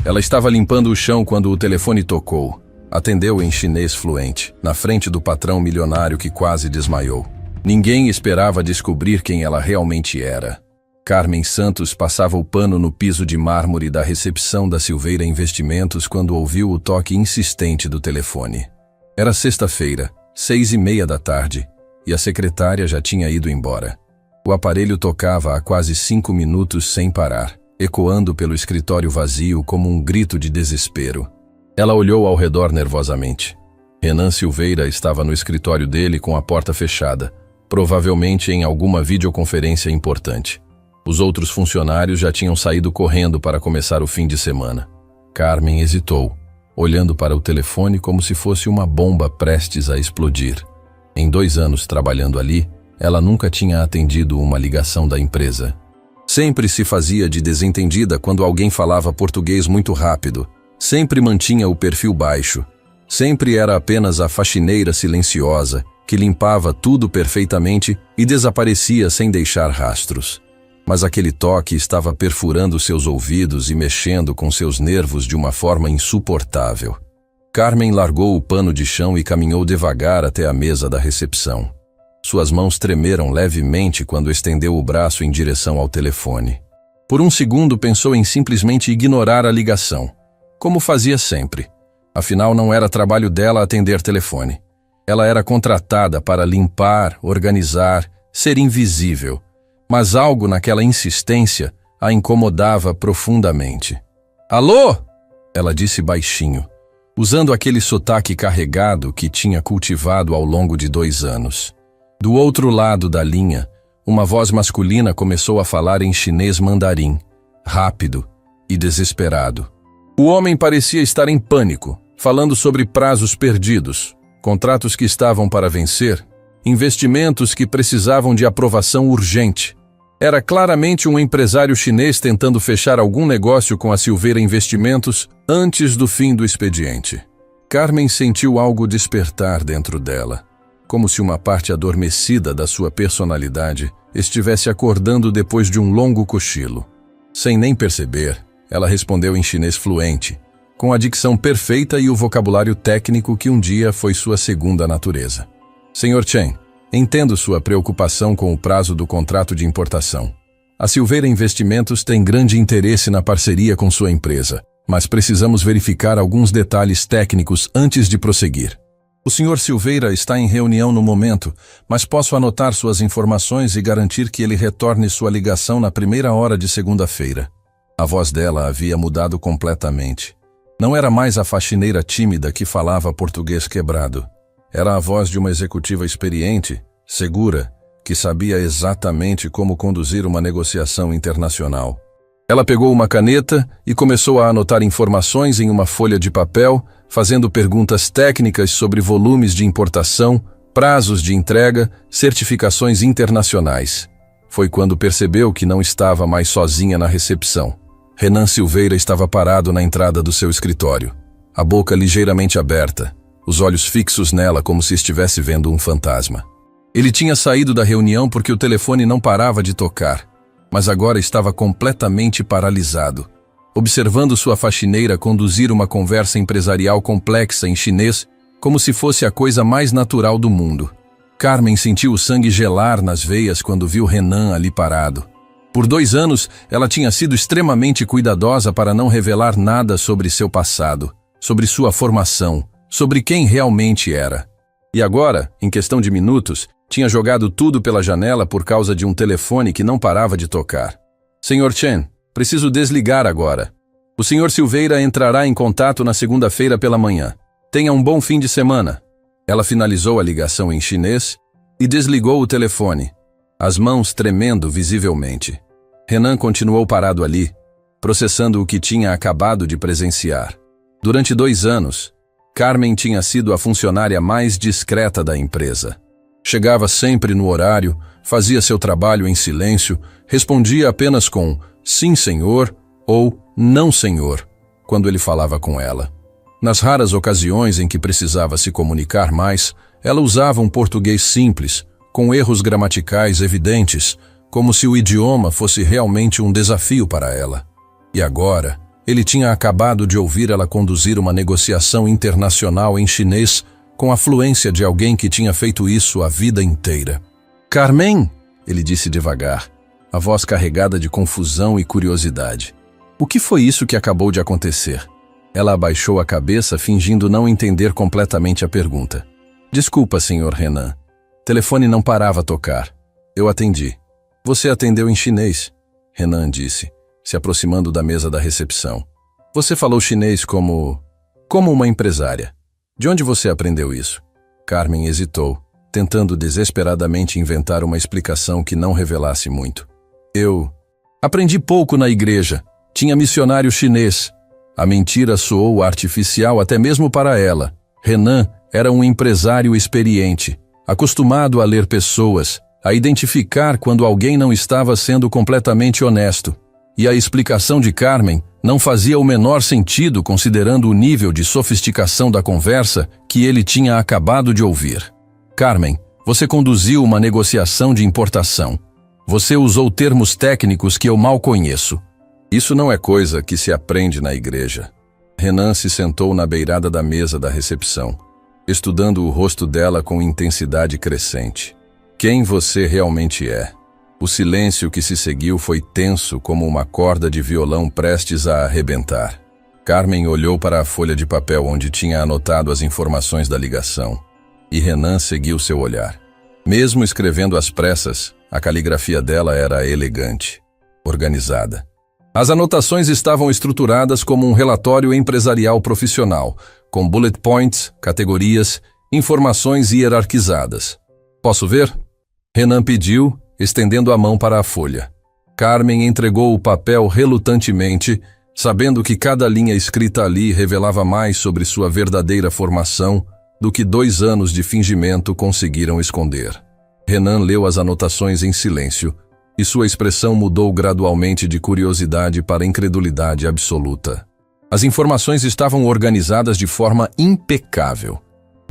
Ela estava limpando o chão quando o telefone tocou. Atendeu em chinês fluente, na frente do patrão milionário que quase desmaiou. Ninguém esperava descobrir quem ela realmente era. Carmen Santos passava o pano no piso de mármore da recepção da Silveira Investimentos quando ouviu o toque insistente do telefone. Era sexta-feira, 6:30 da tarde, e a secretária já tinha ido embora. O aparelho tocava há quase 5 minutos sem parar, ecoando pelo escritório vazio como um grito de desespero. Ela olhou ao redor nervosamente. Renan Silveira estava no escritório dele com a porta fechada, provavelmente em alguma videoconferência importante. Os outros funcionários já tinham saído correndo para começar o fim de semana. Carmen hesitou, olhando para o telefone como se fosse uma bomba prestes a explodir. Em 2 anos trabalhando ali, ela nunca tinha atendido uma ligação da empresa. Sempre se fazia de desentendida quando alguém falava português muito rápido. Sempre mantinha o perfil baixo. Sempre era apenas a faxineira silenciosa, que limpava tudo perfeitamente e desaparecia sem deixar rastros. Mas aquele toque estava perfurando seus ouvidos e mexendo com seus nervos de uma forma insuportável. Carmen largou o pano de chão e caminhou devagar até a mesa da recepção. Suas mãos tremeram levemente quando estendeu o braço em direção ao telefone. Por um segundo pensou em simplesmente ignorar a ligação, como fazia sempre. Afinal, não era trabalho dela atender telefone. Ela era contratada para limpar, organizar, ser invisível. Mas algo naquela insistência a incomodava profundamente. "Alô?" ela disse baixinho, usando aquele sotaque carregado que tinha cultivado ao longo de 2 anos. Do outro lado da linha, uma voz masculina começou a falar em chinês mandarim, rápido e desesperado. O homem parecia estar em pânico, falando sobre prazos perdidos, contratos que estavam para vencer, investimentos que precisavam de aprovação urgente. Era claramente um empresário chinês tentando fechar algum negócio com a Silveira Investimentos antes do fim do expediente. Carmen sentiu algo despertar dentro dela, como se uma parte adormecida da sua personalidade estivesse acordando depois de um longo cochilo. Sem nem perceber, ela respondeu em chinês fluente, com a dicção perfeita e o vocabulário técnico que um dia foi sua segunda natureza. "Senhor Chen, entendo sua preocupação com o prazo do contrato de importação. A Silveira Investimentos tem grande interesse na parceria com sua empresa, mas precisamos verificar alguns detalhes técnicos antes de prosseguir. O Sr. Silveira está em reunião no momento, mas posso anotar suas informações e garantir que ele retorne sua ligação na primeira hora de segunda-feira." A voz dela havia mudado completamente. Não era mais a faxineira tímida que falava português quebrado. Era a voz de uma executiva experiente, segura, que sabia exatamente como conduzir uma negociação internacional. Ela pegou uma caneta e começou a anotar informações em uma folha de papel, fazendo perguntas técnicas sobre volumes de importação, prazos de entrega, certificações internacionais. Foi quando percebeu que não estava mais sozinha na recepção. Renan Silveira estava parado na entrada do seu escritório, a boca ligeiramente aberta, os olhos fixos nela como se estivesse vendo um fantasma. Ele tinha saído da reunião porque o telefone não parava de tocar, mas agora estava completamente paralisado, observando sua faxineira conduzir uma conversa empresarial complexa em chinês como se fosse a coisa mais natural do mundo. Carmen sentiu o sangue gelar nas veias quando viu Renan ali parado. Por 2 anos, ela tinha sido extremamente cuidadosa para não revelar nada sobre seu passado, sobre sua formação, sobre quem realmente era. E agora, em questão de minutos, tinha jogado tudo pela janela por causa de um telefone que não parava de tocar. "Sr. Chen, preciso desligar agora. O Sr. Silveira entrará em contato na segunda-feira pela manhã. Tenha um bom fim de semana." Ela finalizou a ligação em chinês e desligou o telefone, as mãos tremendo visivelmente. Renan continuou parado ali, processando o que tinha acabado de presenciar. Durante 2 anos, Carmen tinha sido a funcionária mais discreta da empresa. Chegava sempre no horário, fazia seu trabalho em silêncio, respondia apenas com "sim, senhor" ou "não, senhor", quando ele falava com ela. Nas raras ocasiões em que precisava se comunicar mais, ela usava um português simples, com erros gramaticais evidentes, como se o idioma fosse realmente um desafio para ela. E agora, Ele tinha acabado de ouvir ela conduzir uma negociação internacional em chinês com a fluência de alguém que tinha feito isso a vida inteira. Carmen, ele disse devagar, a voz carregada de confusão e curiosidade. O que foi isso que acabou de acontecer? Ela abaixou a cabeça, fingindo não entender completamente a pergunta. Desculpa, Sr. Renan. Telefone não parava a tocar. Eu atendi. Você atendeu em chinês, Renan disse, se aproximando da mesa da recepção. Você falou chinês como uma empresária. De onde você aprendeu isso? Carmen hesitou, tentando desesperadamente inventar uma explicação que não revelasse muito. Eu aprendi pouco na igreja. Tinha missionário chinês. A mentira soou artificial até mesmo para ela. Renan era um empresário experiente, acostumado a ler pessoas, a identificar quando alguém não estava sendo completamente honesto. E a explicação de Carmen não fazia o menor sentido considerando o nível de sofisticação da conversa que ele tinha acabado de ouvir. Carmen, você conduziu uma negociação de importação. Você usou termos técnicos que eu mal conheço. Isso não é coisa que se aprende na igreja. Renan se sentou na beirada da mesa da recepção, estudando o rosto dela com intensidade crescente. Quem você realmente é? O silêncio que se seguiu foi tenso como uma corda de violão prestes a arrebentar. Carmen olhou para a folha de papel onde tinha anotado as informações da ligação, e Renan seguiu seu olhar. Mesmo escrevendo às pressas, a caligrafia dela era elegante, organizada. As anotações estavam estruturadas como um relatório empresarial profissional, com bullet points, categorias, informações hierarquizadas. Posso ver? Renan pediu, estendendo a mão para a folha. Carmen entregou o papel relutantemente, sabendo que cada linha escrita ali revelava mais sobre sua verdadeira formação do que 2 anos de fingimento conseguiram esconder. Renan leu as anotações em silêncio, e sua expressão mudou gradualmente de curiosidade para incredulidade absoluta. As informações estavam organizadas de forma impecável.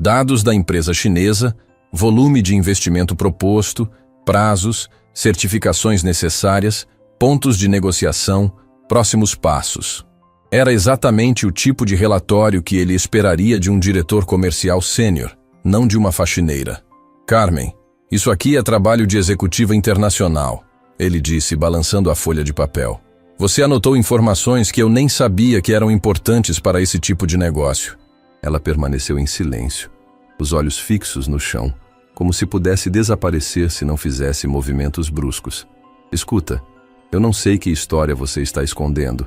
Dados da empresa chinesa, volume de investimento proposto, prazos, certificações necessárias, pontos de negociação, próximos passos. Era exatamente o tipo de relatório que ele esperaria de um diretor comercial sênior, não de uma faxineira. Carmen, isso aqui é trabalho de executiva internacional, ele disse, balançando a folha de papel. Você anotou informações que eu nem sabia que eram importantes para esse tipo de negócio. Ela permaneceu em silêncio, os olhos fixos no chão, como se pudesse desaparecer se não fizesse movimentos bruscos. Escuta, eu não sei que história você está escondendo,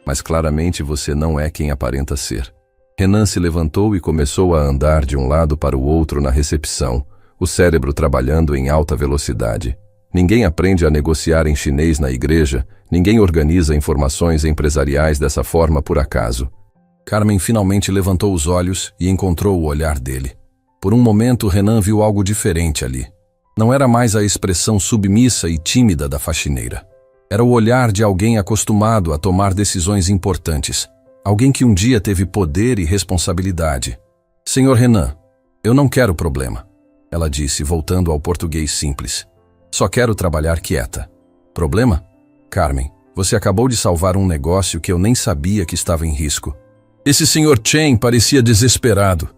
mas claramente você não é quem aparenta ser. Renan se levantou e começou a andar de um lado para o outro na recepção, o cérebro trabalhando em alta velocidade. Ninguém aprende a negociar em chinês na igreja, ninguém organiza informações empresariais dessa forma por acaso. Carmen finalmente levantou os olhos e encontrou o olhar dele. Por um momento, Renan viu algo diferente ali. Não era mais a expressão submissa e tímida da faxineira. Era o olhar de alguém acostumado a tomar decisões importantes. Alguém que um dia teve poder e responsabilidade. Senhor Renan, eu não quero problema, ela disse, voltando ao português simples. Só quero trabalhar quieta. Problema? Carmen, você acabou de salvar um negócio que eu nem sabia que estava em risco. Esse Sr. Chen parecia desesperado.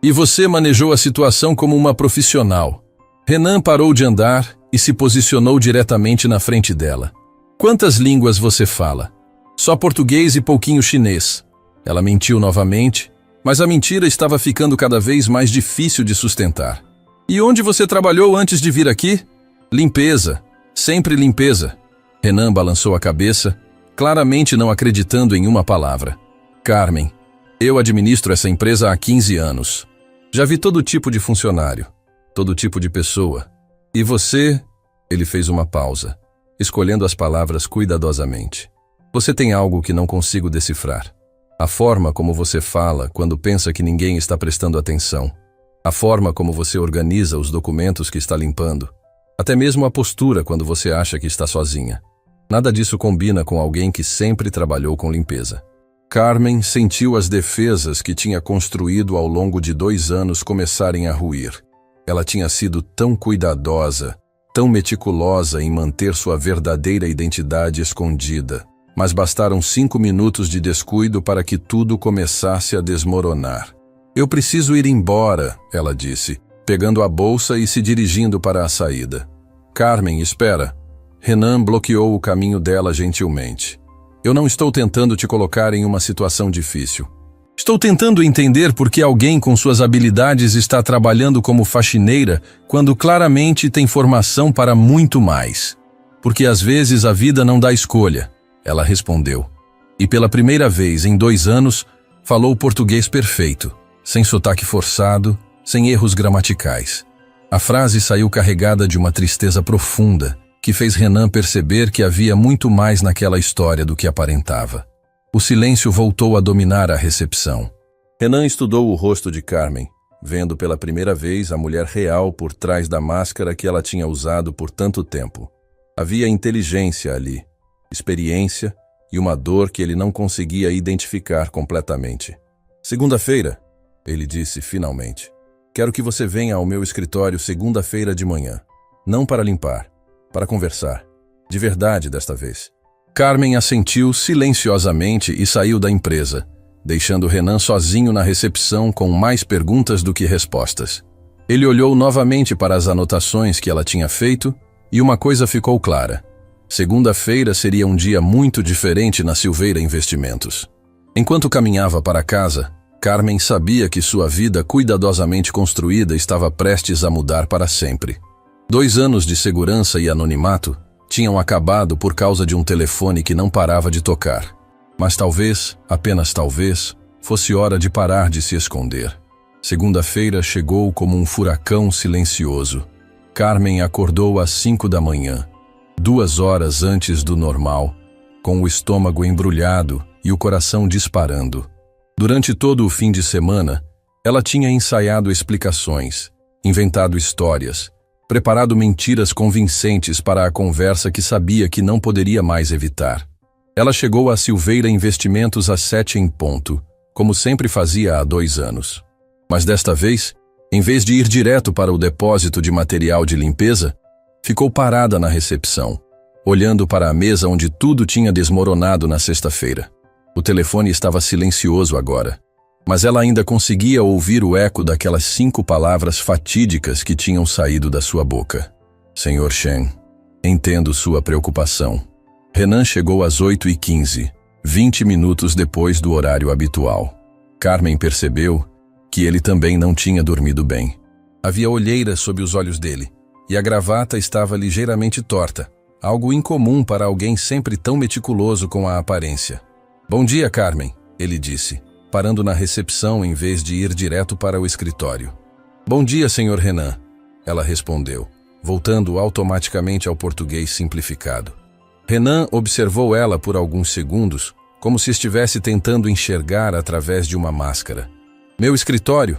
E você manejou a situação como uma profissional. Renan parou de andar e se posicionou diretamente na frente dela. Quantas línguas você fala? Só português e pouquinho chinês. Ela mentiu novamente, mas a mentira estava ficando cada vez mais difícil de sustentar. E onde você trabalhou antes de vir aqui? Limpeza. Sempre limpeza. Renan balançou a cabeça, claramente não acreditando em uma palavra. Carmen, eu administro essa empresa há 15 anos. Já vi todo tipo de funcionário, todo tipo de pessoa. E você... Ele fez uma pausa, escolhendo as palavras cuidadosamente. Você tem algo que não consigo decifrar. A forma como você fala quando pensa que ninguém está prestando atenção. A forma como você organiza os documentos que está limpando. Até mesmo a postura quando você acha que está sozinha. Nada disso combina com alguém que sempre trabalhou com limpeza. Carmen sentiu as defesas que tinha construído ao longo de 2 anos começarem a ruir. Ela tinha sido tão cuidadosa, tão meticulosa em manter sua verdadeira identidade escondida. Mas bastaram 5 minutos de descuido para que tudo começasse a desmoronar. Eu preciso ir embora, ela disse, pegando a bolsa e se dirigindo para a saída. Carmen, espera. Renan bloqueou o caminho dela gentilmente. Eu não estou tentando te colocar em uma situação difícil. Estou tentando entender por que alguém com suas habilidades está trabalhando como faxineira quando claramente tem formação para muito mais. Porque às vezes a vida não dá escolha, ela respondeu. E pela primeira vez em 2 anos, falou português perfeito, sem sotaque forçado, sem erros gramaticais. A frase saiu carregada de uma tristeza profunda, que fez Renan perceber que havia muito mais naquela história do que aparentava. O silêncio voltou a dominar a recepção. Renan estudou o rosto de Carmen, vendo pela primeira vez a mulher real por trás da máscara que ela tinha usado por tanto tempo. Havia inteligência ali, experiência e uma dor que ele não conseguia identificar completamente. Segunda-feira, ele disse finalmente. Quero que você venha ao meu escritório segunda-feira de manhã. Não para limpar, para conversar. De verdade desta vez. Carmen assentiu silenciosamente e saiu da empresa, deixando Renan sozinho na recepção com mais perguntas do que respostas. Ele olhou novamente para as anotações que ela tinha feito e uma coisa ficou clara. Segunda-feira seria um dia muito diferente na Silveira Investimentos. Enquanto caminhava para casa, Carmen sabia que sua vida cuidadosamente construída estava prestes a mudar para sempre. 2 anos de segurança e anonimato tinham acabado por causa de um telefone que não parava de tocar. Mas talvez, apenas talvez, fosse hora de parar de se esconder. Segunda-feira chegou como um furacão silencioso. Carmen acordou às 5 da manhã, 2 horas antes do normal, com o estômago embrulhado e o coração disparando. Durante todo o fim de semana, ela tinha ensaiado explicações, inventado histórias, preparado mentiras convincentes para a conversa que sabia que não poderia mais evitar. Ela chegou à Silveira Investimentos às 7 em ponto, como sempre fazia há 2 anos. Mas desta vez, em vez de ir direto para o depósito de material de limpeza, ficou parada na recepção, olhando para a mesa onde tudo tinha desmoronado na sexta-feira. O telefone estava silencioso agora, mas ela ainda conseguia ouvir o eco daquelas 5 palavras fatídicas que tinham saído da sua boca. Senhor Shen, entendo sua preocupação. Renan chegou às 8h15, 20 minutos depois do horário habitual. Carmen percebeu que ele também não tinha dormido bem. Havia olheiras sob os olhos dele, e a gravata estava ligeiramente torta, algo incomum para alguém sempre tão meticuloso com a aparência. Bom dia, Carmen, ele disse, parando na recepção em vez de ir direto para o escritório. Bom dia, senhor Renan, ela respondeu, voltando automaticamente ao português simplificado. Renan observou ela por alguns segundos, como se estivesse tentando enxergar através de uma máscara. Meu escritório?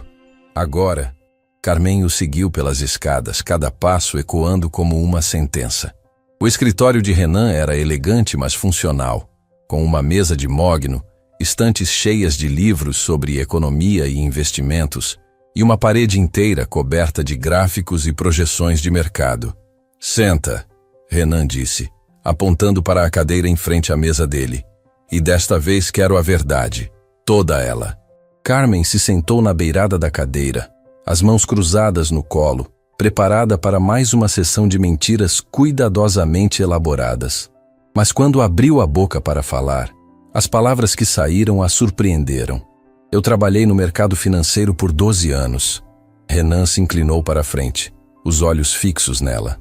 Agora. Carmen o seguiu pelas escadas, cada passo ecoando como uma sentença. O escritório de Renan era elegante, mas funcional, com uma mesa de mogno, estantes cheias de livros sobre economia e investimentos, e uma parede inteira coberta de gráficos e projeções de mercado. Senta, Renan disse, apontando para a cadeira em frente à mesa dele. E desta vez quero a verdade, toda ela. Carmen se sentou na beirada da cadeira, as mãos cruzadas no colo, preparada para mais uma sessão de mentiras cuidadosamente elaboradas. Mas quando abriu a boca para falar, as palavras que saíram a surpreenderam. Eu trabalhei no mercado financeiro por 12 anos. Renan se inclinou para a frente, os olhos fixos nela.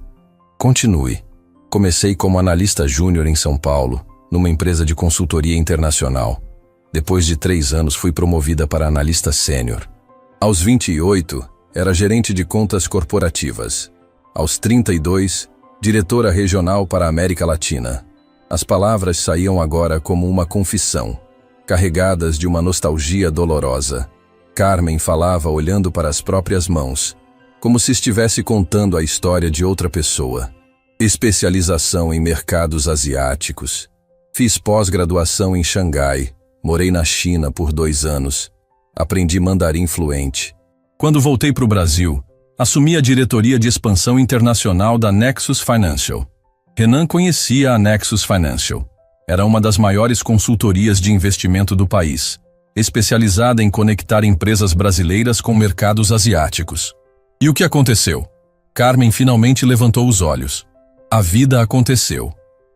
Continue. Comecei como analista júnior em São Paulo, numa empresa de consultoria internacional. Depois de 3 anos fui promovida para analista sênior. Aos 28, era gerente de contas corporativas. Aos 32, diretora regional para a América Latina. As palavras saíam agora como uma confissão, carregadas de uma nostalgia dolorosa. Carmen falava olhando para as próprias mãos, como se estivesse contando a história de outra pessoa. Especialização em mercados asiáticos. Fiz pós-graduação em Xangai. Morei na China por 2 anos. Aprendi mandarim fluente. Quando voltei para o Brasil, assumi a diretoria de expansão internacional da Nexus Financial. Renan conhecia a Nexus Financial. Era uma das maiores consultorias de investimento do país, especializada em conectar empresas brasileiras com mercados asiáticos. E o que aconteceu? Carmen finalmente levantou os olhos. A vida aconteceu.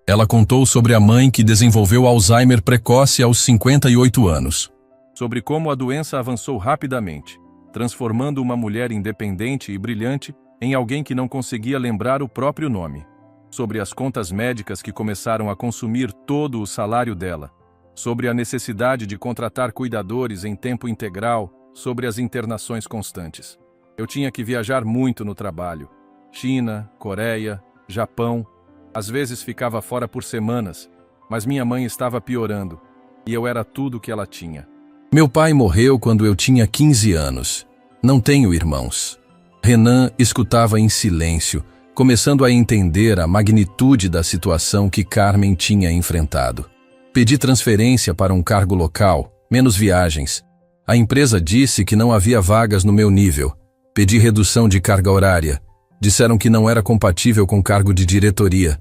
Ela contou sobre a mãe que desenvolveu Alzheimer precoce aos 58 anos. Sobre como a doença avançou rapidamente, transformando uma mulher independente e brilhante em alguém que não conseguia lembrar o próprio nome. Sobre as contas médicas que começaram a consumir todo o salário dela. Sobre a necessidade de contratar cuidadores em tempo integral, sobre as internações constantes. Eu tinha que viajar muito no trabalho. China, Coreia, Japão. Às vezes ficava fora por semanas, mas minha mãe estava piorando, e eu era tudo o que ela tinha. Meu pai morreu quando eu tinha 15 anos. Não tenho irmãos. Renan escutava em silêncio, começando a entender a magnitude da situação que Carmen tinha enfrentado. Pedi transferência para um cargo local, menos viagens. A empresa disse que não havia vagas no meu nível. Pedi redução de carga horária. Disseram que não era compatível com cargo de diretoria.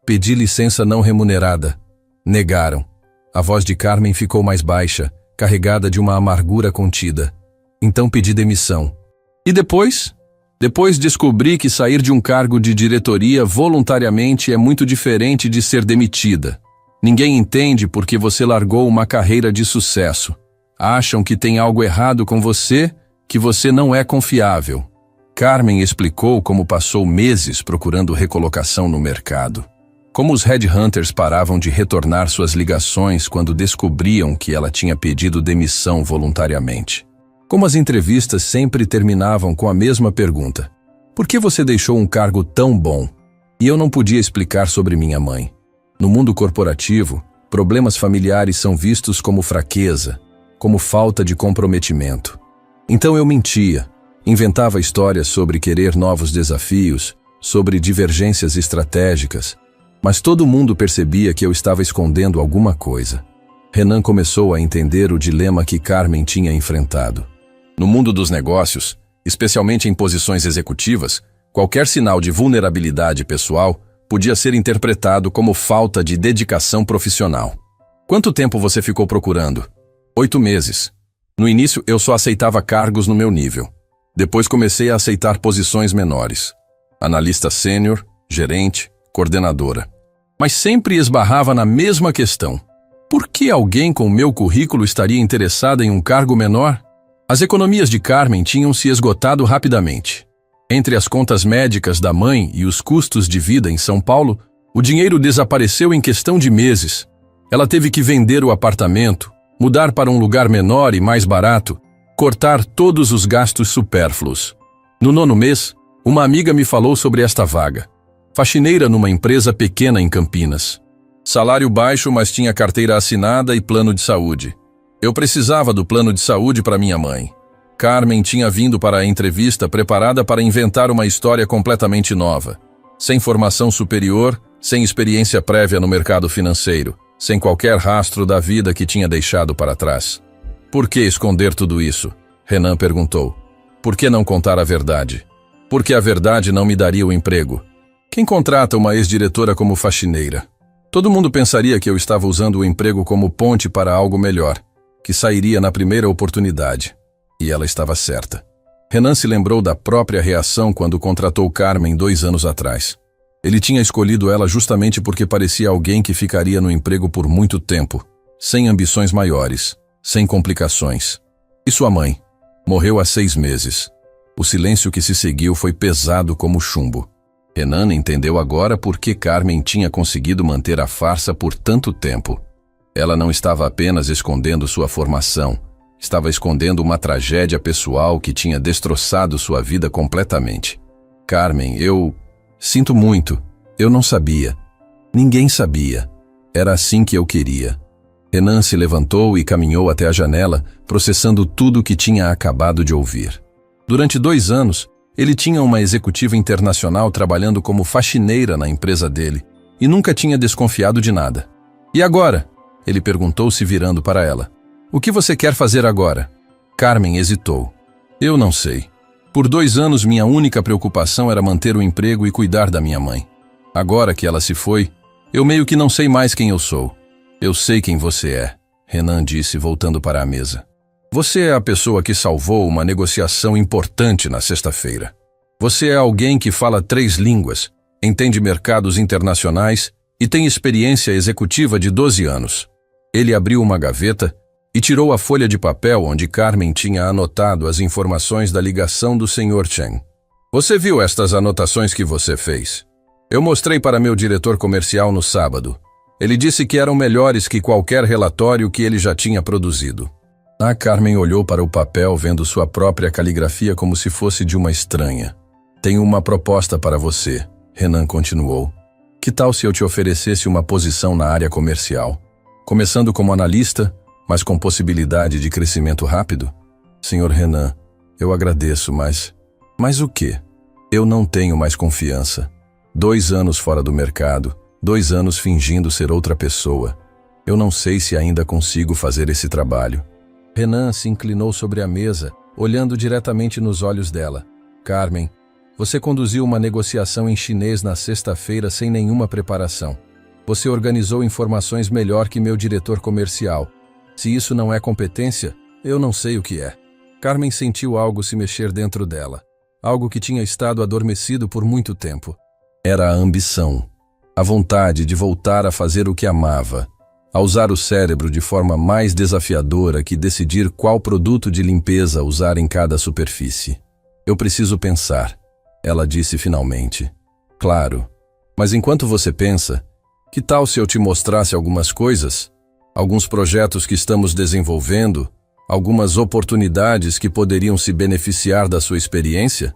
Pedi licença não remunerada. Negaram. A voz de Carmen ficou mais baixa, carregada de uma amargura contida. Então pedi demissão. E depois? Depois descobri que sair de um cargo de diretoria voluntariamente é muito diferente de ser demitida. Ninguém entende porque você largou uma carreira de sucesso. Acham que tem algo errado com você, que você não é confiável. Carmen explicou como passou meses procurando recolocação no mercado. Como os headhunters paravam de retornar suas ligações quando descobriam que ela tinha pedido demissão voluntariamente. Como as entrevistas sempre terminavam com a mesma pergunta: por que você deixou um cargo tão bom? E eu não podia explicar sobre minha mãe. No mundo corporativo, problemas familiares são vistos como fraqueza, como falta de comprometimento. Então eu mentia, inventava histórias sobre querer novos desafios, sobre divergências estratégicas, mas todo mundo percebia que eu estava escondendo alguma coisa. Renan começou a entender o dilema que Carmen tinha enfrentado. No mundo dos negócios, especialmente em posições executivas, qualquer sinal de vulnerabilidade pessoal podia ser interpretado como falta de dedicação profissional. Quanto tempo você ficou procurando? 8 meses. No início, eu só aceitava cargos no meu nível. Depois comecei a aceitar posições menores. Analista sênior, gerente, coordenadora. Mas sempre esbarrava na mesma questão. Por que alguém com meu currículo estaria interessado em um cargo menor? As economias de Carmen tinham se esgotado rapidamente. Entre as contas médicas da mãe e os custos de vida em São Paulo, o dinheiro desapareceu em questão de meses. Ela teve que vender o apartamento, mudar para um lugar menor e mais barato, cortar todos os gastos supérfluos. No 9º mês, uma amiga me falou sobre esta vaga. Faxineira numa empresa pequena em Campinas. Salário baixo, mas tinha carteira assinada e plano de saúde. Eu precisava do plano de saúde para minha mãe. Carmen tinha vindo para a entrevista preparada para inventar uma história completamente nova. Sem formação superior, sem experiência prévia no mercado financeiro, sem qualquer rastro da vida que tinha deixado para trás. Por que esconder tudo isso? Renan perguntou. Por que não contar a verdade? Porque a verdade não me daria o emprego. Quem contrata uma ex-diretora como faxineira? Todo mundo pensaria que eu estava usando o emprego como ponte para algo melhor, que sairia na primeira oportunidade. E ela estava certa. Renan se lembrou da própria reação quando contratou Carmen 2 anos atrás. Ele tinha escolhido ela justamente porque parecia alguém que ficaria no emprego por muito tempo, sem ambições maiores, sem complicações. E sua mãe? Morreu há 6 meses. O silêncio que se seguiu foi pesado como chumbo. Renan entendeu agora por que Carmen tinha conseguido manter a farsa por tanto tempo. Ela não estava apenas escondendo sua formação, estava escondendo uma tragédia pessoal que tinha destroçado sua vida completamente. Carmen, eu sinto muito. Eu não sabia. Ninguém sabia. Era assim que eu queria. Renan se levantou e caminhou até a janela, processando tudo o que tinha acabado de ouvir. Durante 2 anos, ele tinha uma executiva internacional trabalhando como faxineira na empresa dele e nunca tinha desconfiado de nada. E agora? Ele perguntou, se virando para ela. O que você quer fazer agora? Carmen hesitou. Eu não sei. Por 2 anos, minha única preocupação era manter o emprego e cuidar da minha mãe. Agora que ela se foi, eu meio que não sei mais quem eu sou. Eu sei quem você é, Renan disse, voltando para a mesa. Você é a pessoa que salvou uma negociação importante na sexta-feira. Você é alguém que fala 3 línguas, entende mercados internacionais e tem experiência executiva de 12 anos. Ele abriu uma gaveta e tirou a folha de papel onde Carmen tinha anotado as informações da ligação do Sr. Chen. Você viu estas anotações que você fez? Eu mostrei para meu diretor comercial no sábado. Ele disse que eram melhores que qualquer relatório que ele já tinha produzido. A Carmen olhou para o papel, vendo sua própria caligrafia como se fosse de uma estranha. Tenho uma proposta para você, Renan continuou. Que tal se eu te oferecesse uma posição na área comercial? Começando como analista, mas com possibilidade de crescimento rápido? Senhor Renan, eu agradeço, mas o quê? Eu não tenho mais confiança. 2 anos fora do mercado, 2 anos fingindo ser outra pessoa. Eu não sei se ainda consigo fazer esse trabalho. Renan se inclinou sobre a mesa, olhando diretamente nos olhos dela. Carmen, você conduziu uma negociação em chinês na sexta-feira sem nenhuma preparação. Você organizou informações melhor que meu diretor comercial. Se isso não é competência, eu não sei o que é. Carmen sentiu algo se mexer dentro dela. Algo que tinha estado adormecido por muito tempo. Era a ambição. A vontade de voltar a fazer o que amava. A usar o cérebro de forma mais desafiadora que decidir qual produto de limpeza usar em cada superfície. Eu preciso pensar, ela disse finalmente. Claro, mas enquanto você pensa, que tal se eu te mostrasse algumas coisas? Alguns projetos que estamos desenvolvendo? Algumas oportunidades que poderiam se beneficiar da sua experiência?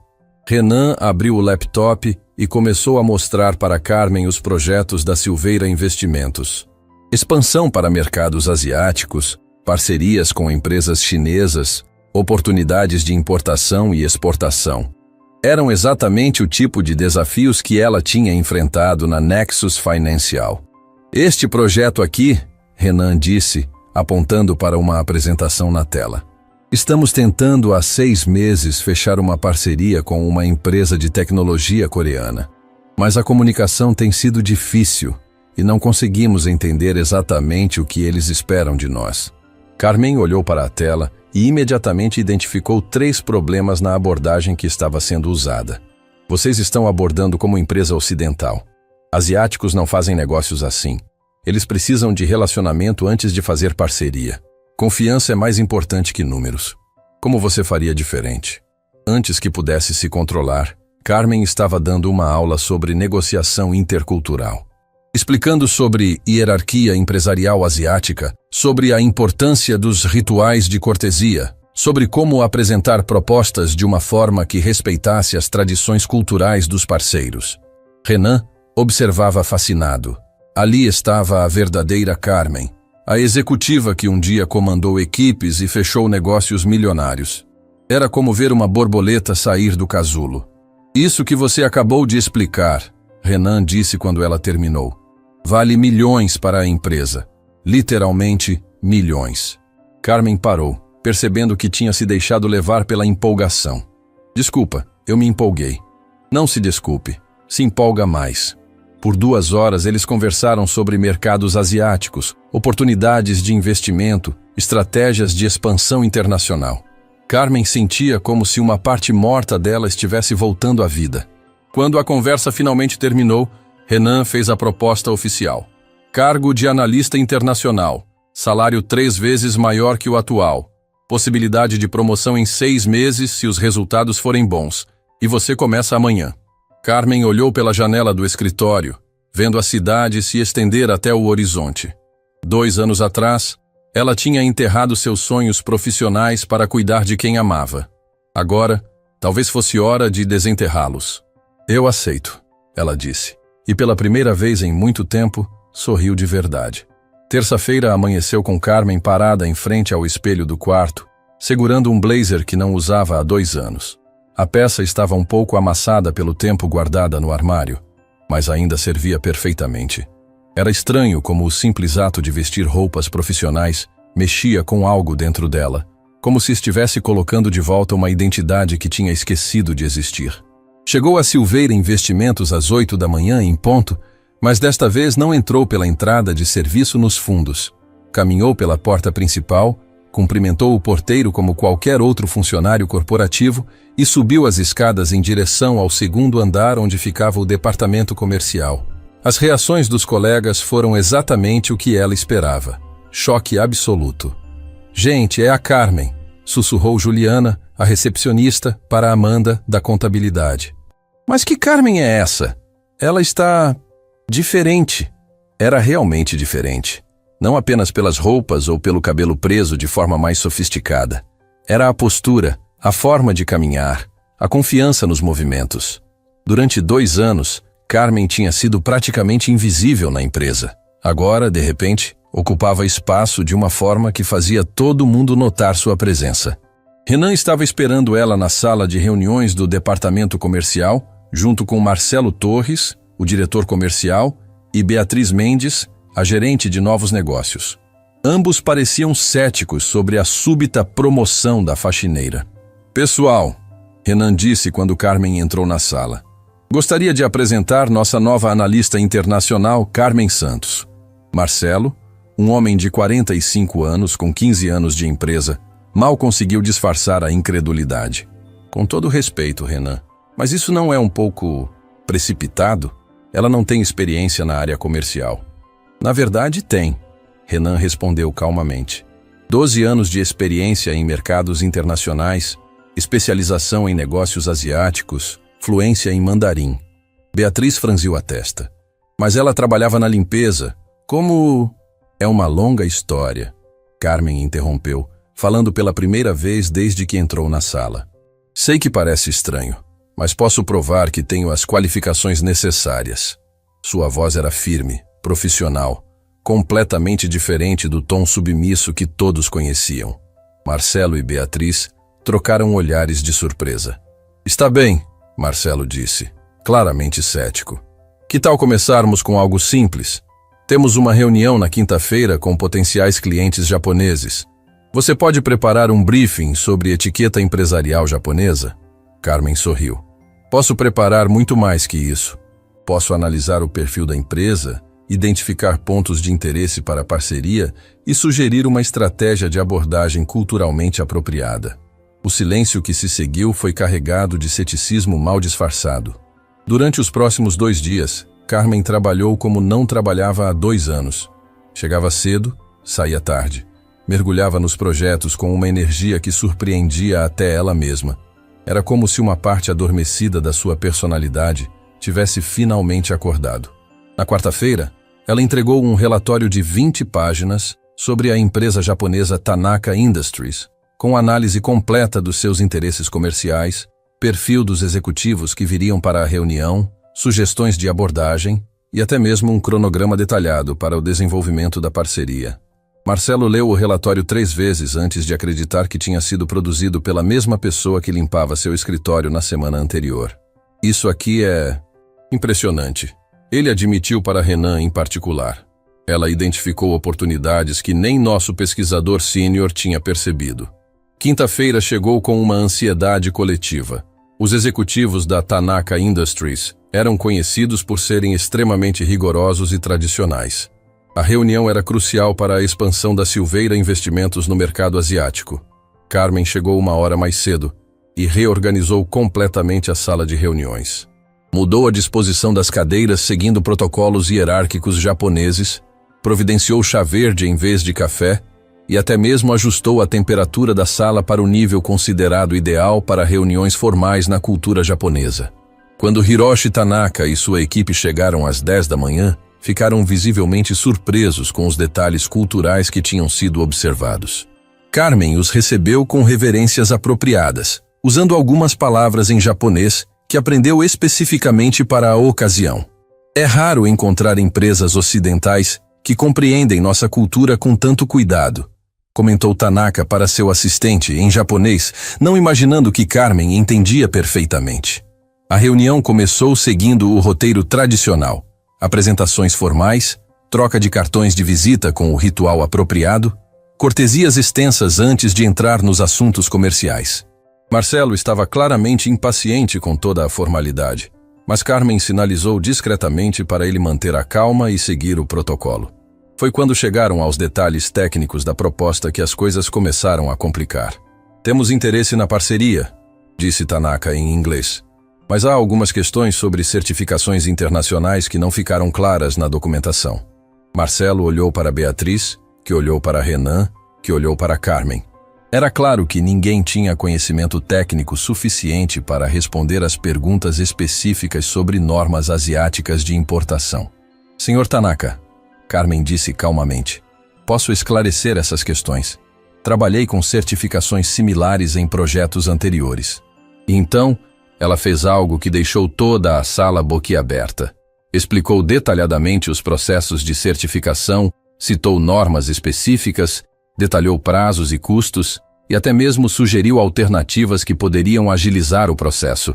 Renan abriu o laptop e começou a mostrar para Carmen os projetos da Silveira Investimentos. Expansão para mercados asiáticos, parcerias com empresas chinesas, oportunidades de importação e exportação. Eram exatamente o tipo de desafios que ela tinha enfrentado na Nexus Financial. Este projeto aqui, Renan disse, apontando para uma apresentação na tela. Estamos tentando há 6 meses fechar uma parceria com uma empresa de tecnologia coreana. Mas a comunicação tem sido difícil e não conseguimos entender exatamente o que eles esperam de nós. Carmen olhou para a tela e imediatamente identificou 3 problemas na abordagem que estava sendo usada. Vocês estão abordando como empresa ocidental. Asiáticos não fazem negócios assim. Eles precisam de relacionamento antes de fazer parceria. Confiança é mais importante que números. Como você faria diferente? Antes que pudesse se controlar, Carmen estava dando uma aula sobre negociação intercultural. Explicando sobre hierarquia empresarial asiática, sobre a importância dos rituais de cortesia, sobre como apresentar propostas de uma forma que respeitasse as tradições culturais dos parceiros. Renan observava fascinado. Ali estava a verdadeira Carmen, a executiva que um dia comandou equipes e fechou negócios milionários. Era como ver uma borboleta sair do casulo. Isso que você acabou de explicar, Renan disse quando ela terminou. Vale milhões para a empresa. Literalmente, milhões. Carmen parou, percebendo que tinha se deixado levar pela empolgação. Desculpa, eu me empolguei. Não se desculpe, se empolga mais. Por 2 horas eles conversaram sobre mercados asiáticos, oportunidades de investimento, estratégias de expansão internacional. Carmen sentia como se uma parte morta dela estivesse voltando à vida. Quando a conversa finalmente terminou, Renan fez a proposta oficial. Cargo de analista internacional, salário 3 vezes maior que o atual, possibilidade de promoção em 6 meses se os resultados forem bons, e você começa amanhã. Carmen olhou pela janela do escritório, vendo a cidade se estender até o horizonte. 2 anos atrás, ela tinha enterrado seus sonhos profissionais para cuidar de quem amava. Agora, talvez fosse hora de desenterrá-los. Eu aceito, ela disse. E pela primeira vez em muito tempo, sorriu de verdade. Terça-feira amanheceu com Carmen parada em frente ao espelho do quarto, segurando um blazer que não usava há 2 anos. A peça estava um pouco amassada pelo tempo guardada no armário, mas ainda servia perfeitamente. Era estranho como o simples ato de vestir roupas profissionais mexia com algo dentro dela, como se estivesse colocando de volta uma identidade que tinha esquecido de existir. Chegou a Silveira Investimentos às 8 da manhã em ponto, Mas desta vez não entrou pela entrada de serviço nos fundos. Caminhou pela porta principal, cumprimentou o porteiro como qualquer outro funcionário corporativo e subiu as escadas em direção ao segundo andar onde ficava o departamento comercial. As reações dos colegas foram exatamente o que ela esperava. Choque absoluto. "Gente, é a Carmen", sussurrou Juliana, a recepcionista, para Amanda, da contabilidade. "Mas que Carmen é essa? Ela está... diferente." Era realmente diferente. Não apenas pelas roupas ou pelo cabelo preso de forma mais sofisticada. Era a postura, a forma de caminhar, a confiança nos movimentos. Durante 2 anos, Carmen tinha sido praticamente invisível na empresa. Agora, de repente, ocupava espaço de uma forma que fazia todo mundo notar sua presença. Renan estava esperando ela na sala de reuniões do departamento comercial, junto com Marcelo Torres, o diretor comercial, e Beatriz Mendes, a gerente de novos negócios. Ambos pareciam céticos sobre a súbita promoção da faxineira. "Pessoal", Renan disse quando Carmen entrou na sala, "gostaria de apresentar nossa nova analista internacional, Carmen Santos." Marcelo, um homem de 45 anos com 15 anos de empresa, mal conseguiu disfarçar a incredulidade. "Com todo respeito, Renan, mas isso não é um pouco precipitado? Ela não tem experiência na área comercial." "Na verdade, tem", Renan respondeu calmamente. 12 anos de experiência em mercados internacionais, especialização em negócios asiáticos, fluência em mandarim. Beatriz franziu a testa. "Mas ela trabalhava na limpeza. Como..." "É uma longa história", Carmen interrompeu, falando pela primeira vez desde que entrou na sala. "Sei que parece estranho, mas posso provar que tenho as qualificações necessárias." Sua voz era firme, profissional, completamente diferente do tom submisso que todos conheciam. Marcelo e Beatriz trocaram olhares de surpresa. "Está bem", Marcelo disse, claramente cético. "Que tal começarmos com algo simples? Temos uma reunião na quinta-feira com potenciais clientes japoneses. Você pode preparar um briefing sobre etiqueta empresarial japonesa?" Carmen sorriu. "Posso preparar muito mais que isso. Posso analisar o perfil da empresa, identificar pontos de interesse para a parceria e sugerir uma estratégia de abordagem culturalmente apropriada." O silêncio que se seguiu foi carregado de ceticismo mal disfarçado. Durante os próximos 2 dias, Carmen trabalhou como não trabalhava há 2 anos. Chegava cedo, saía tarde. Mergulhava nos projetos com uma energia que surpreendia até ela mesma. Era como se uma parte adormecida da sua personalidade tivesse finalmente acordado. Na quarta-feira, ela entregou um relatório de 20 páginas sobre a empresa japonesa Tanaka Industries, com análise completa dos seus interesses comerciais, perfil dos executivos que viriam para a reunião, sugestões de abordagem e até mesmo um cronograma detalhado para o desenvolvimento da parceria. Marcelo leu o relatório 3 vezes antes de acreditar que tinha sido produzido pela mesma pessoa que limpava seu escritório na semana anterior. "Isso aqui é impressionante", ele admitiu para Renan em particular. Ela identificou oportunidades que nem nosso pesquisador sênior tinha percebido. Quinta-feira chegou com uma ansiedade coletiva. Os executivos da Tanaka Industries eram conhecidos por serem extremamente rigorosos e tradicionais. A reunião era crucial para a expansão da Silveira Investimentos no mercado asiático. Carmen chegou 1 hora mais cedo e reorganizou completamente a sala de reuniões. Mudou a disposição das cadeiras seguindo protocolos hierárquicos japoneses, providenciou chá verde em vez de café e até mesmo ajustou a temperatura da sala para o nível considerado ideal para reuniões formais na cultura japonesa. Quando Hiroshi Tanaka e sua equipe chegaram às 10 da manhã, ficaram visivelmente surpresos com os detalhes culturais que tinham sido observados. Carmen os recebeu com reverências apropriadas, usando algumas palavras em japonês que aprendeu especificamente para a ocasião. É raro encontrar empresas ocidentais que compreendem nossa cultura com tanto cuidado, comentou Tanaka para seu assistente em japonês, não imaginando que Carmen entendia perfeitamente. A reunião começou seguindo o roteiro tradicional: apresentações formais, troca de cartões de visita com o ritual apropriado, cortesias extensas antes de entrar nos assuntos comerciais. Marcelo estava claramente impaciente com toda a formalidade. mas Carmen sinalizou discretamente para ele manter a calma e seguir o protocolo. Foi quando chegaram aos detalhes técnicos da proposta que as coisas começaram a complicar. Temos interesse na parceria, disse Tanaka em inglês. Mas há algumas questões sobre certificações internacionais que não ficaram claras na documentação. Marcelo olhou para Beatriz, que olhou para Renan, que olhou para Carmen. Era claro que ninguém tinha conhecimento técnico suficiente para responder às perguntas específicas sobre normas asiáticas de importação. Senhor Tanaka, Carmen disse calmamente, posso esclarecer essas questões. Trabalhei com certificações similares em projetos anteriores. E então, ela fez algo que deixou toda a sala boquiaberta. Explicou detalhadamente os processos de certificação, citou normas específicas, detalhou prazos e custos e até mesmo sugeriu alternativas que poderiam agilizar o processo.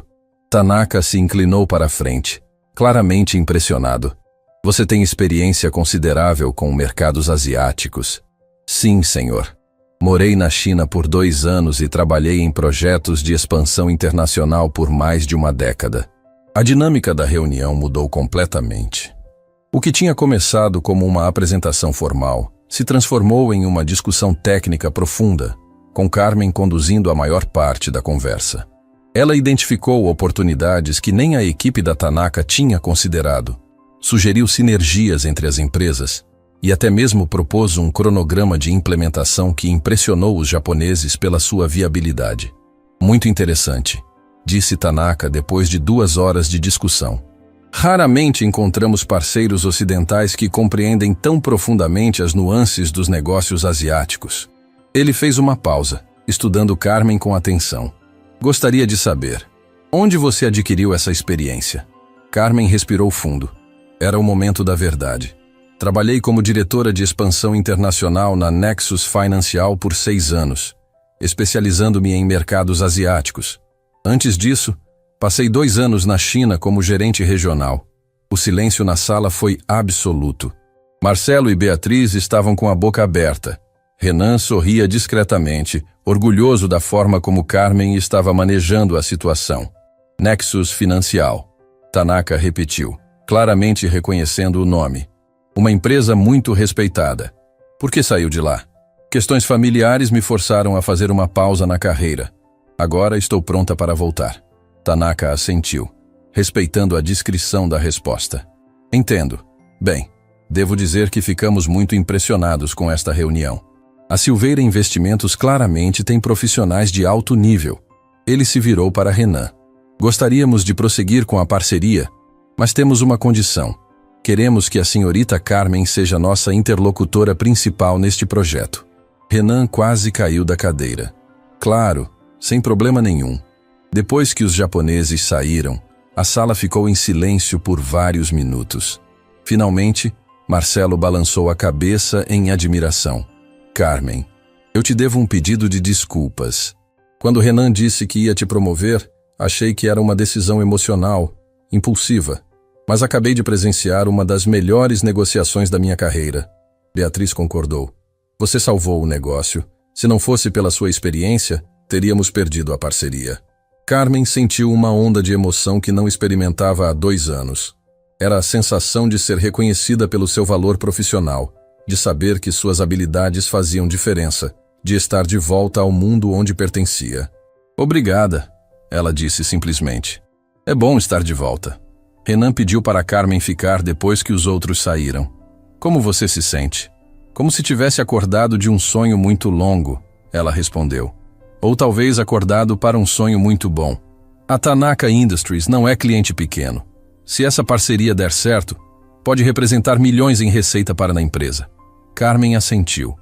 Tanaka se inclinou para a frente, claramente impressionado. Você tem experiência considerável com mercados asiáticos. Sim, senhor. Morei na China por 2 anos e trabalhei em projetos de expansão internacional por mais de uma década. A dinâmica da reunião mudou completamente. O que tinha começado como uma apresentação formal se transformou em uma discussão técnica profunda, com Carmen conduzindo a maior parte da conversa. Ela identificou oportunidades que nem a equipe da Tanaka tinha considerado, sugeriu sinergias entre as empresas e até mesmo propôs um cronograma de implementação que impressionou os japoneses pela sua viabilidade. Muito interessante, disse Tanaka depois de 2 horas de discussão. Raramente encontramos parceiros ocidentais que compreendem tão profundamente as nuances dos negócios asiáticos. Ele fez uma pausa, estudando Carmen com atenção. Gostaria de saber, onde você adquiriu essa experiência? Carmen respirou fundo. Era o momento da verdade. Trabalhei como diretora de expansão internacional na Nexus Financial por 6 anos, especializando-me em mercados asiáticos. Antes disso, passei 2 anos na China como gerente regional. O silêncio na sala foi absoluto. Marcelo e Beatriz estavam com a boca aberta. Renan sorria discretamente, orgulhoso da forma como Carmen estava manejando a situação. Nexus Financial. Tanaka repetiu, claramente reconhecendo o nome. Uma empresa muito respeitada. Por que saiu de lá? Questões familiares me forçaram a fazer uma pausa na carreira. Agora estou pronta para voltar. Tanaka assentiu, respeitando a discrição da resposta. Entendo. Bem, devo dizer que ficamos muito impressionados com esta reunião. A Silveira Investimentos claramente tem profissionais de alto nível. Ele se virou para Renan. Gostaríamos de prosseguir com a parceria, mas temos uma condição. Queremos que a senhorita Carmen seja nossa interlocutora principal neste projeto. Renan quase caiu da cadeira. Claro, sem problema nenhum. Depois que os japoneses saíram, a sala ficou em silêncio por vários minutos. Finalmente, Marcelo balançou a cabeça em admiração. Carmen, eu te devo um pedido de desculpas. Quando Renan disse que ia te promover, achei que era uma decisão emocional, impulsiva. Mas acabei de presenciar uma das melhores negociações da minha carreira. Beatriz concordou. Você salvou o negócio. Se não fosse pela sua experiência, teríamos perdido a parceria. Carmen sentiu uma onda de emoção que não experimentava há 2 anos. Era a sensação de ser reconhecida pelo seu valor profissional, de saber que suas habilidades faziam diferença, de estar de volta ao mundo onde pertencia. Obrigada, ela disse simplesmente. É bom estar de volta. Renan pediu para Carmen ficar depois que os outros saíram. Como você se sente? Como se tivesse acordado de um sonho muito longo, ela respondeu. Ou talvez acordado para um sonho muito bom. A Tanaka Industries não é cliente pequeno. Se essa parceria der certo, pode representar milhões em receita para a empresa. Carmen assentiu.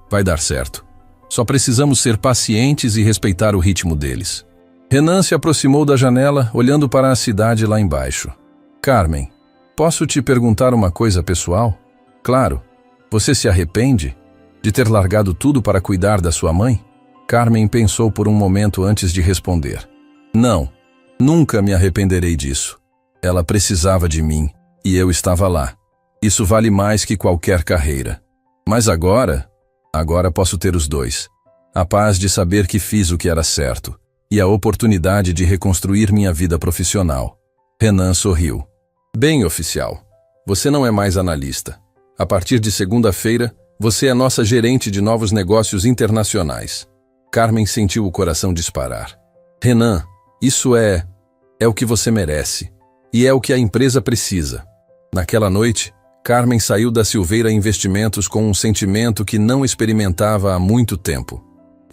Vai dar certo. Só precisamos ser pacientes e respeitar o ritmo deles. Renan se aproximou da janela, olhando para a cidade lá embaixo. Carmen, posso te perguntar uma coisa pessoal? Claro. Você se arrepende de ter largado tudo para cuidar da sua mãe? Carmen pensou por um momento antes de responder. Não, nunca me arrependerei disso. Ela precisava de mim e eu estava lá. Isso vale mais que qualquer carreira. Mas agora posso ter os dois. A paz de saber que fiz o que era certo e a oportunidade de reconstruir minha vida profissional. Renan sorriu. Bem, oficial, você não é mais analista. A partir de segunda-feira, você é nossa gerente de novos negócios internacionais. Carmen sentiu o coração disparar. Renan, isso é o que você merece. E é o que a empresa precisa. Naquela noite, Carmen saiu da Silveira Investimentos com um sentimento que não experimentava há muito tempo.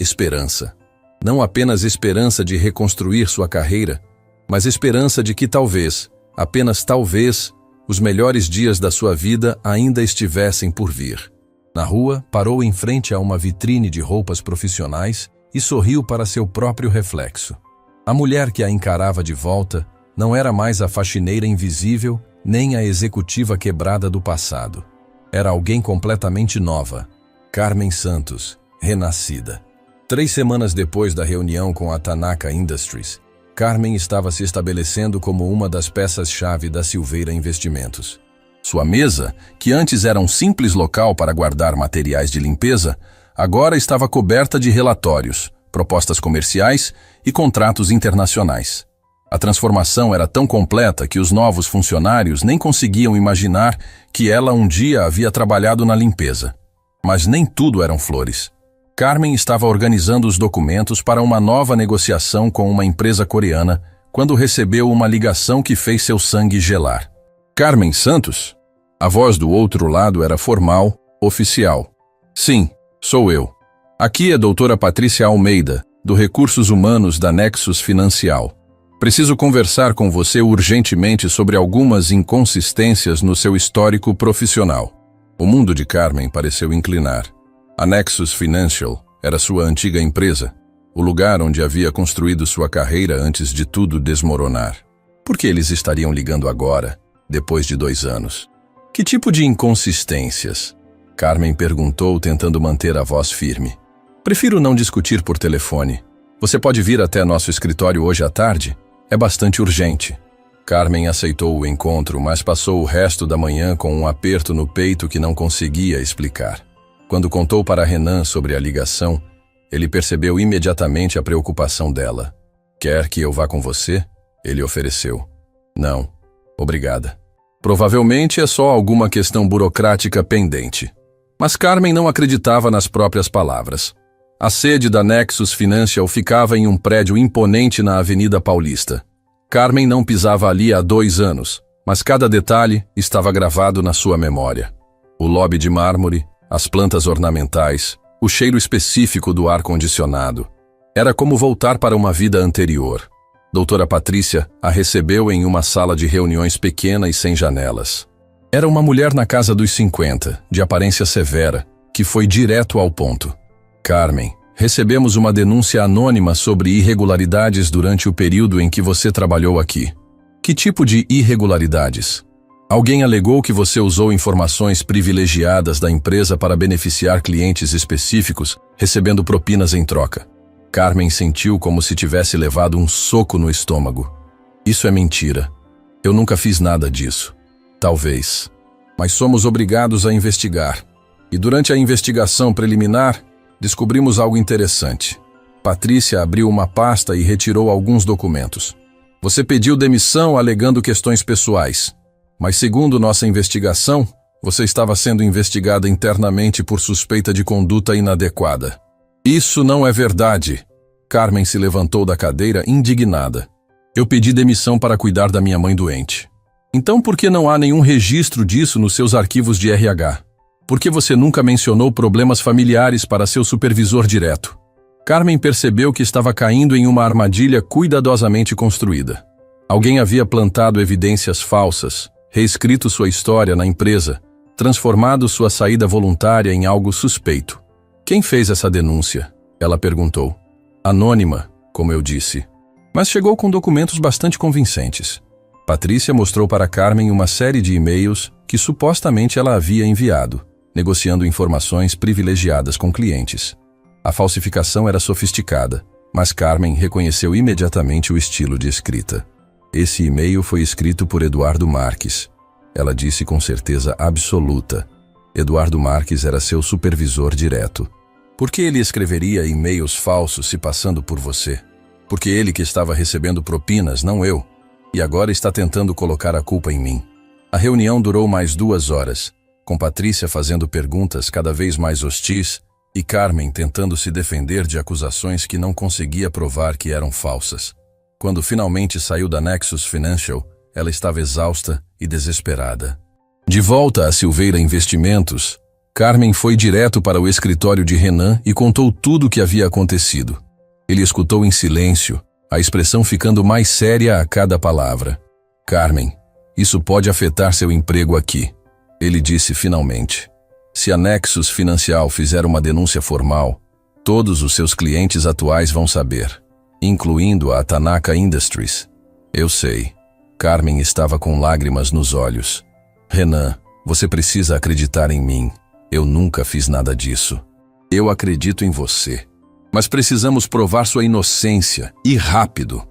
Esperança. Não apenas esperança de reconstruir sua carreira, mas esperança de que talvez, apenas talvez, os melhores dias da sua vida ainda estivessem por vir. Na rua, parou em frente a uma vitrine de roupas profissionais e sorriu para seu próprio reflexo. A mulher que a encarava de volta não era mais a faxineira invisível, nem a executiva quebrada do passado. Era alguém completamente nova, Carmen Santos, renascida. 3 semanas depois da reunião com a Tanaka Industries, Carmen estava se estabelecendo como uma das peças-chave da Silveira Investimentos. Sua mesa, que antes era um simples local para guardar materiais de limpeza, agora estava coberta de relatórios, propostas comerciais e contratos internacionais. A transformação era tão completa que os novos funcionários nem conseguiam imaginar que ela um dia havia trabalhado na limpeza. Mas nem tudo eram flores. Carmen estava organizando os documentos para uma nova negociação com uma empresa coreana quando recebeu uma ligação que fez seu sangue gelar. Carmen Santos? A voz do outro lado era formal, oficial. Sim, sou eu. Aqui é a doutora Patrícia Almeida, do Recursos Humanos da Nexus Financial. Preciso conversar com você urgentemente sobre algumas inconsistências no seu histórico profissional. O mundo de Carmen pareceu inclinar. A Nexus Financial era sua antiga empresa, o lugar onde havia construído sua carreira antes de tudo desmoronar. Por que eles estariam ligando agora, depois de 2 anos? Que tipo de inconsistências? Carmen perguntou, tentando manter a voz firme. Prefiro não discutir por telefone. Você pode vir até nosso escritório hoje à tarde? É bastante urgente. Carmen aceitou o encontro, mas passou o resto da manhã com um aperto no peito que não conseguia explicar. Quando contou para Renan sobre a ligação, ele percebeu imediatamente a preocupação dela. Quer que eu vá com você? Ele ofereceu. Não, obrigada. Provavelmente é só alguma questão burocrática pendente. Mas Carmen não acreditava nas próprias palavras. A sede da Nexus Financial ficava em um prédio imponente na Avenida Paulista. Carmen não pisava ali há 2 anos, mas cada detalhe estava gravado na sua memória. O lobby de mármore, as plantas ornamentais, o cheiro específico do ar-condicionado. Era como voltar para uma vida anterior. Doutora Patrícia a recebeu em uma sala de reuniões pequena e sem janelas. Era uma mulher na casa dos 50, de aparência severa, que foi direto ao ponto. Carmen, recebemos uma denúncia anônima sobre irregularidades durante o período em que você trabalhou aqui. Que tipo de irregularidades? Alguém alegou que você usou informações privilegiadas da empresa para beneficiar clientes específicos, recebendo propinas em troca. Carmen sentiu como se tivesse levado um soco no estômago. Isso é mentira. Eu nunca fiz nada disso. Talvez. Mas somos obrigados a investigar. E durante a investigação preliminar, descobrimos algo interessante. Patrícia abriu uma pasta e retirou alguns documentos. Você pediu demissão alegando questões pessoais. Mas segundo nossa investigação, você estava sendo investigada internamente por suspeita de conduta inadequada. Isso não é verdade. Carmen se levantou da cadeira indignada. Eu pedi demissão para cuidar da minha mãe doente. Então por que não há nenhum registro disso nos seus arquivos de RH? Por que você nunca mencionou problemas familiares para seu supervisor direto? Carmen percebeu que estava caindo em uma armadilha cuidadosamente construída. Alguém havia plantado evidências falsas, reescrito sua história na empresa, transformado sua saída voluntária em algo suspeito. Quem fez essa denúncia? Ela perguntou. Anônima, como eu disse. Mas chegou com documentos bastante convincentes. Patrícia mostrou para Carmen uma série de e-mails que supostamente ela havia enviado, negociando informações privilegiadas com clientes. A falsificação era sofisticada, mas Carmen reconheceu imediatamente o estilo de escrita. Esse e-mail foi escrito por Eduardo Marques. Ela disse com certeza absoluta. Eduardo Marques era seu supervisor direto. Por que ele escreveria e-mails falsos se passando por você? Porque ele que estava recebendo propinas, não eu. E agora está tentando colocar a culpa em mim. A reunião durou mais 2 horas, com Patrícia fazendo perguntas cada vez mais hostis e Carmen tentando se defender de acusações que não conseguia provar que eram falsas. Quando finalmente saiu da Nexus Financial, ela estava exausta e desesperada. De volta a Silveira Investimentos, Carmen foi direto para o escritório de Renan e contou tudo o que havia acontecido. Ele escutou em silêncio, a expressão ficando mais séria a cada palavra. Carmen, isso pode afetar seu emprego aqui, ele disse finalmente. Se a Nexus Financial fizer uma denúncia formal, todos os seus clientes atuais vão saber, incluindo a Tanaka Industries. Eu sei. Carmen estava com lágrimas nos olhos. Renan, você precisa acreditar em mim. Eu nunca fiz nada disso. Eu acredito em você. Mas precisamos provar sua inocência, e rápido.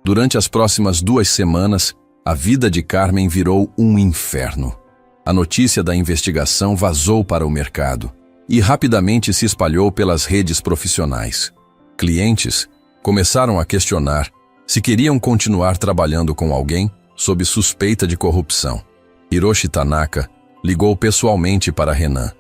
Durante as próximas 2 semanas, a vida de Carmen virou um inferno. A notícia da investigação vazou para o mercado e rapidamente se espalhou pelas redes profissionais. Clientes começaram a questionar se queriam continuar trabalhando com alguém sob suspeita de corrupção. Hiroshi Tanaka ligou pessoalmente para Renan.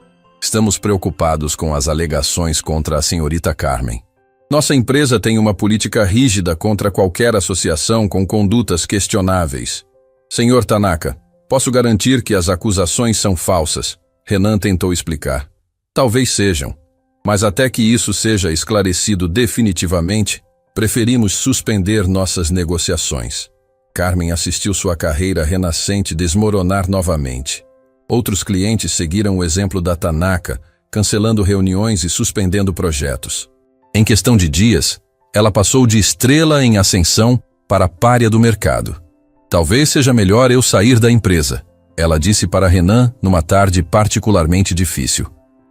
Estamos preocupados com as alegações contra a senhorita Carmen. Nossa empresa tem uma política rígida contra qualquer associação com condutas questionáveis. Senhor Tanaka, posso garantir que as acusações são falsas, Renan tentou explicar. Talvez sejam, mas até que isso seja esclarecido definitivamente, preferimos suspender nossas negociações. Carmen assistiu sua carreira renascente desmoronar novamente. Outros clientes seguiram o exemplo da Tanaka, cancelando reuniões e suspendendo projetos. Em questão de dias, ela passou de estrela em ascensão para pária do mercado. Talvez seja melhor eu sair da empresa, ela disse para Renan numa tarde particularmente difícil.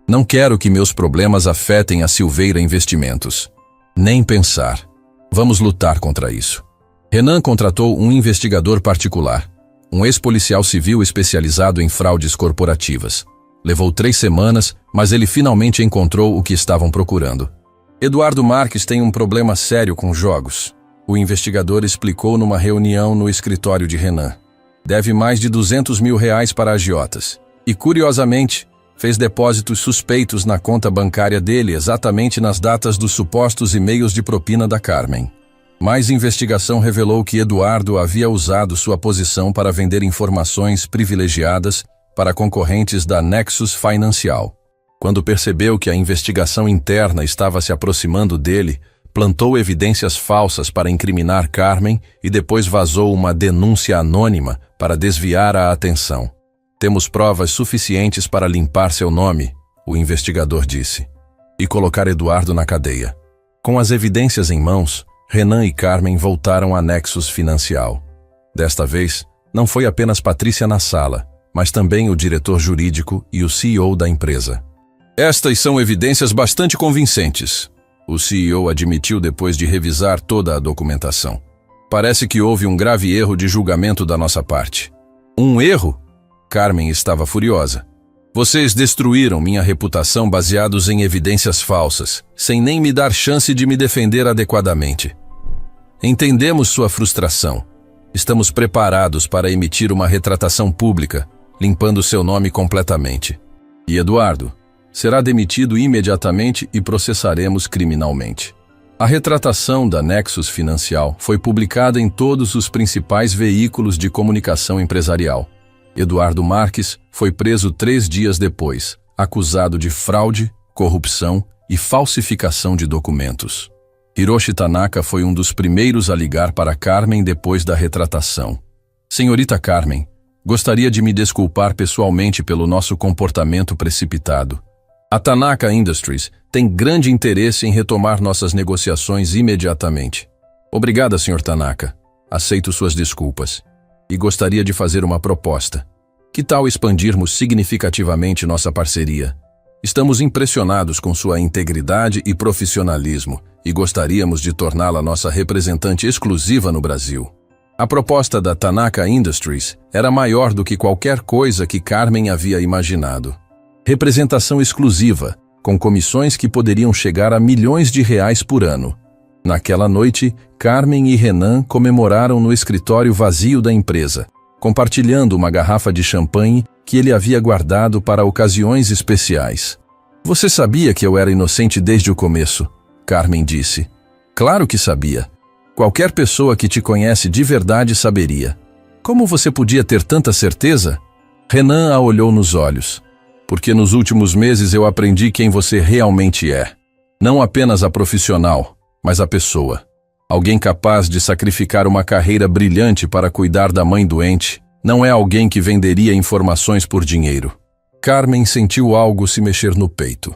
Não quero que meus problemas afetem a Silveira Investimentos. Nem pensar. Vamos lutar contra isso. Renan contratou um investigador particular, um ex-policial civil especializado em fraudes corporativas. Levou 3 semanas, mas ele finalmente encontrou o que estavam procurando. Eduardo Marques tem um problema sério com jogos. O investigador explicou numa reunião no escritório de Renan. Deve mais de R$200 mil para agiotas. E, curiosamente, fez depósitos suspeitos na conta bancária dele exatamente nas datas dos supostos e-mails de propina da Carmen. Mais investigação revelou que Eduardo havia usado sua posição para vender informações privilegiadas para concorrentes da Nexus Financial. Quando percebeu que a investigação interna estava se aproximando dele, plantou evidências falsas para incriminar Carmen e depois vazou uma denúncia anônima para desviar a atenção. Temos provas suficientes para limpar seu nome, o investigador disse, e colocar Eduardo na cadeia. Com as evidências em mãos, Renan e Carmen voltaram à Nexus Financial. Desta vez, não foi apenas Patrícia na sala, mas também o diretor jurídico e o CEO da empresa. Estas são evidências bastante convincentes, o CEO admitiu depois de revisar toda a documentação. Parece que houve um grave erro de julgamento da nossa parte. Um erro? Carmen estava furiosa. Vocês destruíram minha reputação baseados em evidências falsas, sem nem me dar chance de me defender adequadamente. Entendemos sua frustração. Estamos preparados para emitir uma retratação pública, limpando seu nome completamente. E Eduardo será demitido imediatamente e processaremos criminalmente. A retratação da Nexus Financial foi publicada em todos os principais veículos de comunicação empresarial. Eduardo Marques foi preso 3 dias depois, acusado de fraude, corrupção e falsificação de documentos. Hiroshi Tanaka foi um dos primeiros a ligar para Carmen depois da retratação. Senhorita Carmen, gostaria de me desculpar pessoalmente pelo nosso comportamento precipitado. A Tanaka Industries tem grande interesse em retomar nossas negociações imediatamente. Obrigada, Sr. Tanaka. Aceito suas desculpas. E gostaria de fazer uma proposta. Que tal expandirmos significativamente nossa parceria? Estamos impressionados com sua integridade e profissionalismo e gostaríamos de torná-la nossa representante exclusiva no Brasil. A proposta da Tanaka Industries era maior do que qualquer coisa que Carmen havia imaginado. Representação exclusiva, com comissões que poderiam chegar a milhões de reais por ano. Naquela noite, Carmen e Renan comemoraram no escritório vazio da empresa, compartilhando uma garrafa de champanhe que ele havia guardado para ocasiões especiais. Você sabia que eu era inocente desde o começo, Carmen disse. Claro que sabia. Qualquer pessoa que te conhece de verdade saberia. Como você podia ter tanta certeza? Renan a olhou nos olhos. Porque nos últimos meses eu aprendi quem você realmente é. Não apenas a profissional, mas a pessoa. Alguém capaz de sacrificar uma carreira brilhante para cuidar da mãe doente não é alguém que venderia informações por dinheiro. Carmen sentiu algo se mexer no peito.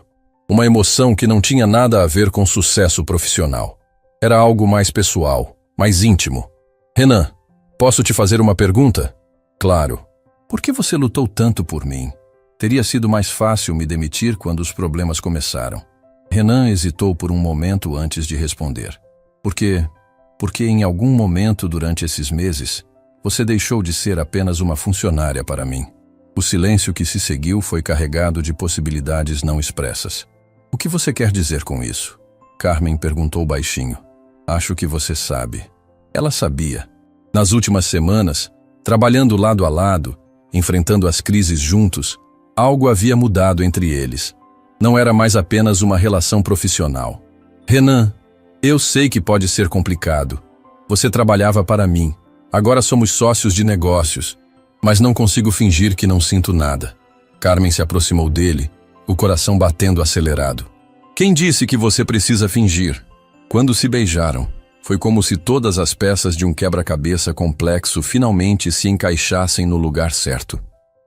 Uma emoção que não tinha nada a ver com sucesso profissional. Era algo mais pessoal, mais íntimo. Renan, posso te fazer uma pergunta? Claro. Por que você lutou tanto por mim? Teria sido mais fácil me demitir quando os problemas começaram. Renan hesitou por um momento antes de responder. Porque em algum momento durante esses meses, você deixou de ser apenas uma funcionária para mim. O silêncio que se seguiu foi carregado de possibilidades não expressas. O que você quer dizer com isso? Carmen perguntou baixinho. Acho que você sabe. Ela sabia. Nas últimas semanas, trabalhando lado a lado, enfrentando as crises juntos, algo havia mudado entre eles. Não era mais apenas uma relação profissional. Renan, eu sei que pode ser complicado. Você trabalhava para mim. Agora somos sócios de negócios. Mas não consigo fingir que não sinto nada. Carmen se aproximou dele, o coração batendo acelerado. Quem disse que você precisa fingir? Quando se beijaram, foi como se todas as peças de um quebra-cabeça complexo finalmente se encaixassem no lugar certo.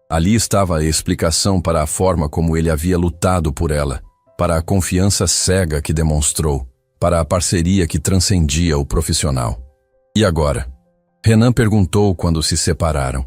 Ali estava a explicação para a forma como ele havia lutado por ela, para a confiança cega que demonstrou, para a parceria que transcendia o profissional. E agora? Renan perguntou quando se separaram.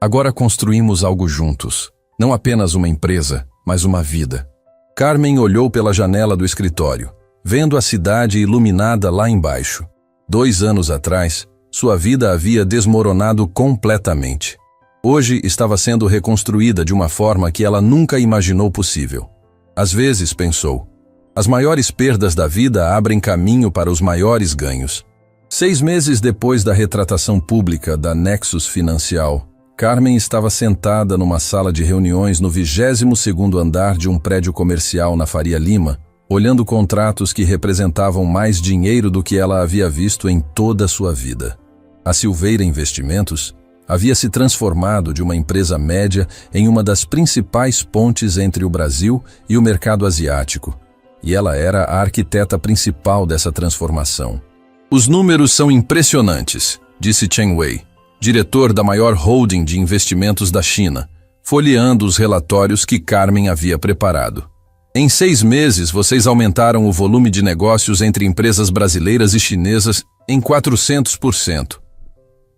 Agora construímos algo juntos, não apenas uma empresa, mas uma vida. Carmen olhou pela janela do escritório, vendo a cidade iluminada lá embaixo. 2 anos atrás, sua vida havia desmoronado completamente. Hoje estava sendo reconstruída de uma forma que ela nunca imaginou possível. Às vezes, pensou, as maiores perdas da vida abrem caminho para os maiores ganhos. 6 meses depois da retratação pública da Nexus Financial, Carmen estava sentada numa sala de reuniões no 22º andar de um prédio comercial na Faria Lima, olhando contratos que representavam mais dinheiro do que ela havia visto em toda a sua vida. A Silveira Investimentos havia se transformado de uma empresa média em uma das principais pontes entre o Brasil e o mercado asiático, e ela era a arquiteta principal dessa transformação. Os números são impressionantes, disse Chen Wei, diretor da maior holding de investimentos da China, folheando os relatórios que Carmen havia preparado. Em 6 meses, vocês aumentaram o volume de negócios entre empresas brasileiras e chinesas em 400%.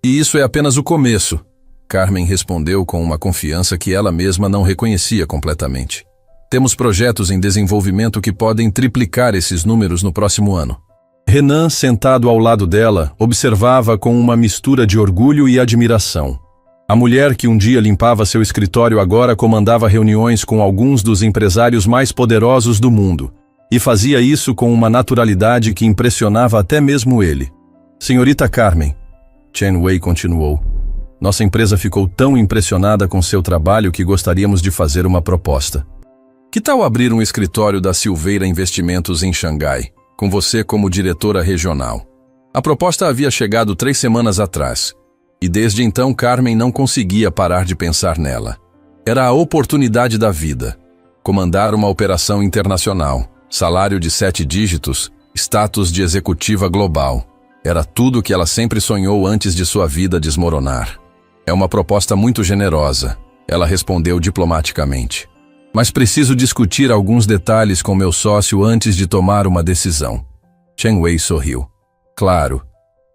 E isso é apenas o começo, Carmen respondeu com uma confiança que ela mesma não reconhecia completamente. Temos projetos em desenvolvimento que podem triplicar esses números no próximo ano. Renan, sentado ao lado dela, observava com uma mistura de orgulho e admiração. A mulher que um dia limpava seu escritório agora comandava reuniões com alguns dos empresários mais poderosos do mundo, e fazia isso com uma naturalidade que impressionava até mesmo ele. Senhorita Carmen, Chen Wei continuou, nossa empresa ficou tão impressionada com seu trabalho que gostaríamos de fazer uma proposta. Que tal abrir um escritório da Silveira Investimentos em Xangai, com você como diretora regional? A proposta havia chegado 3 semanas atrás, e desde então Carmen não conseguia parar de pensar nela. Era a oportunidade da vida. Comandar uma operação internacional, salário de 7 dígitos, status de executiva global. Era tudo o que ela sempre sonhou antes de sua vida desmoronar. É uma proposta muito generosa, ela respondeu diplomaticamente. Mas preciso discutir alguns detalhes com meu sócio antes de tomar uma decisão. Chen Wei sorriu. Claro,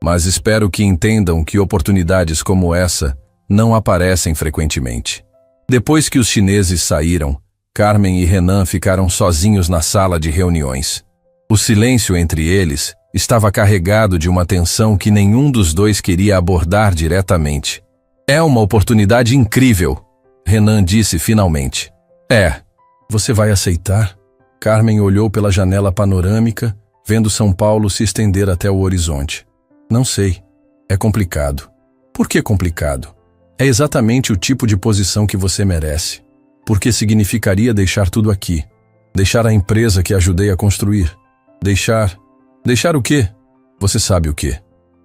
mas espero que entendam que oportunidades como essa não aparecem frequentemente. Depois que os chineses saíram, Carmen e Renan ficaram sozinhos na sala de reuniões. O silêncio entre eles estava carregado de uma tensão que nenhum dos dois queria abordar diretamente. É uma oportunidade incrível, Renan disse finalmente. Você vai aceitar? Carmen olhou pela janela panorâmica, vendo São Paulo se estender até o horizonte. Não sei. É complicado. Por que complicado? É exatamente o tipo de posição que você merece. Porque significaria deixar tudo aqui. Deixar a empresa que ajudei a construir. Deixar o quê? Você sabe o quê?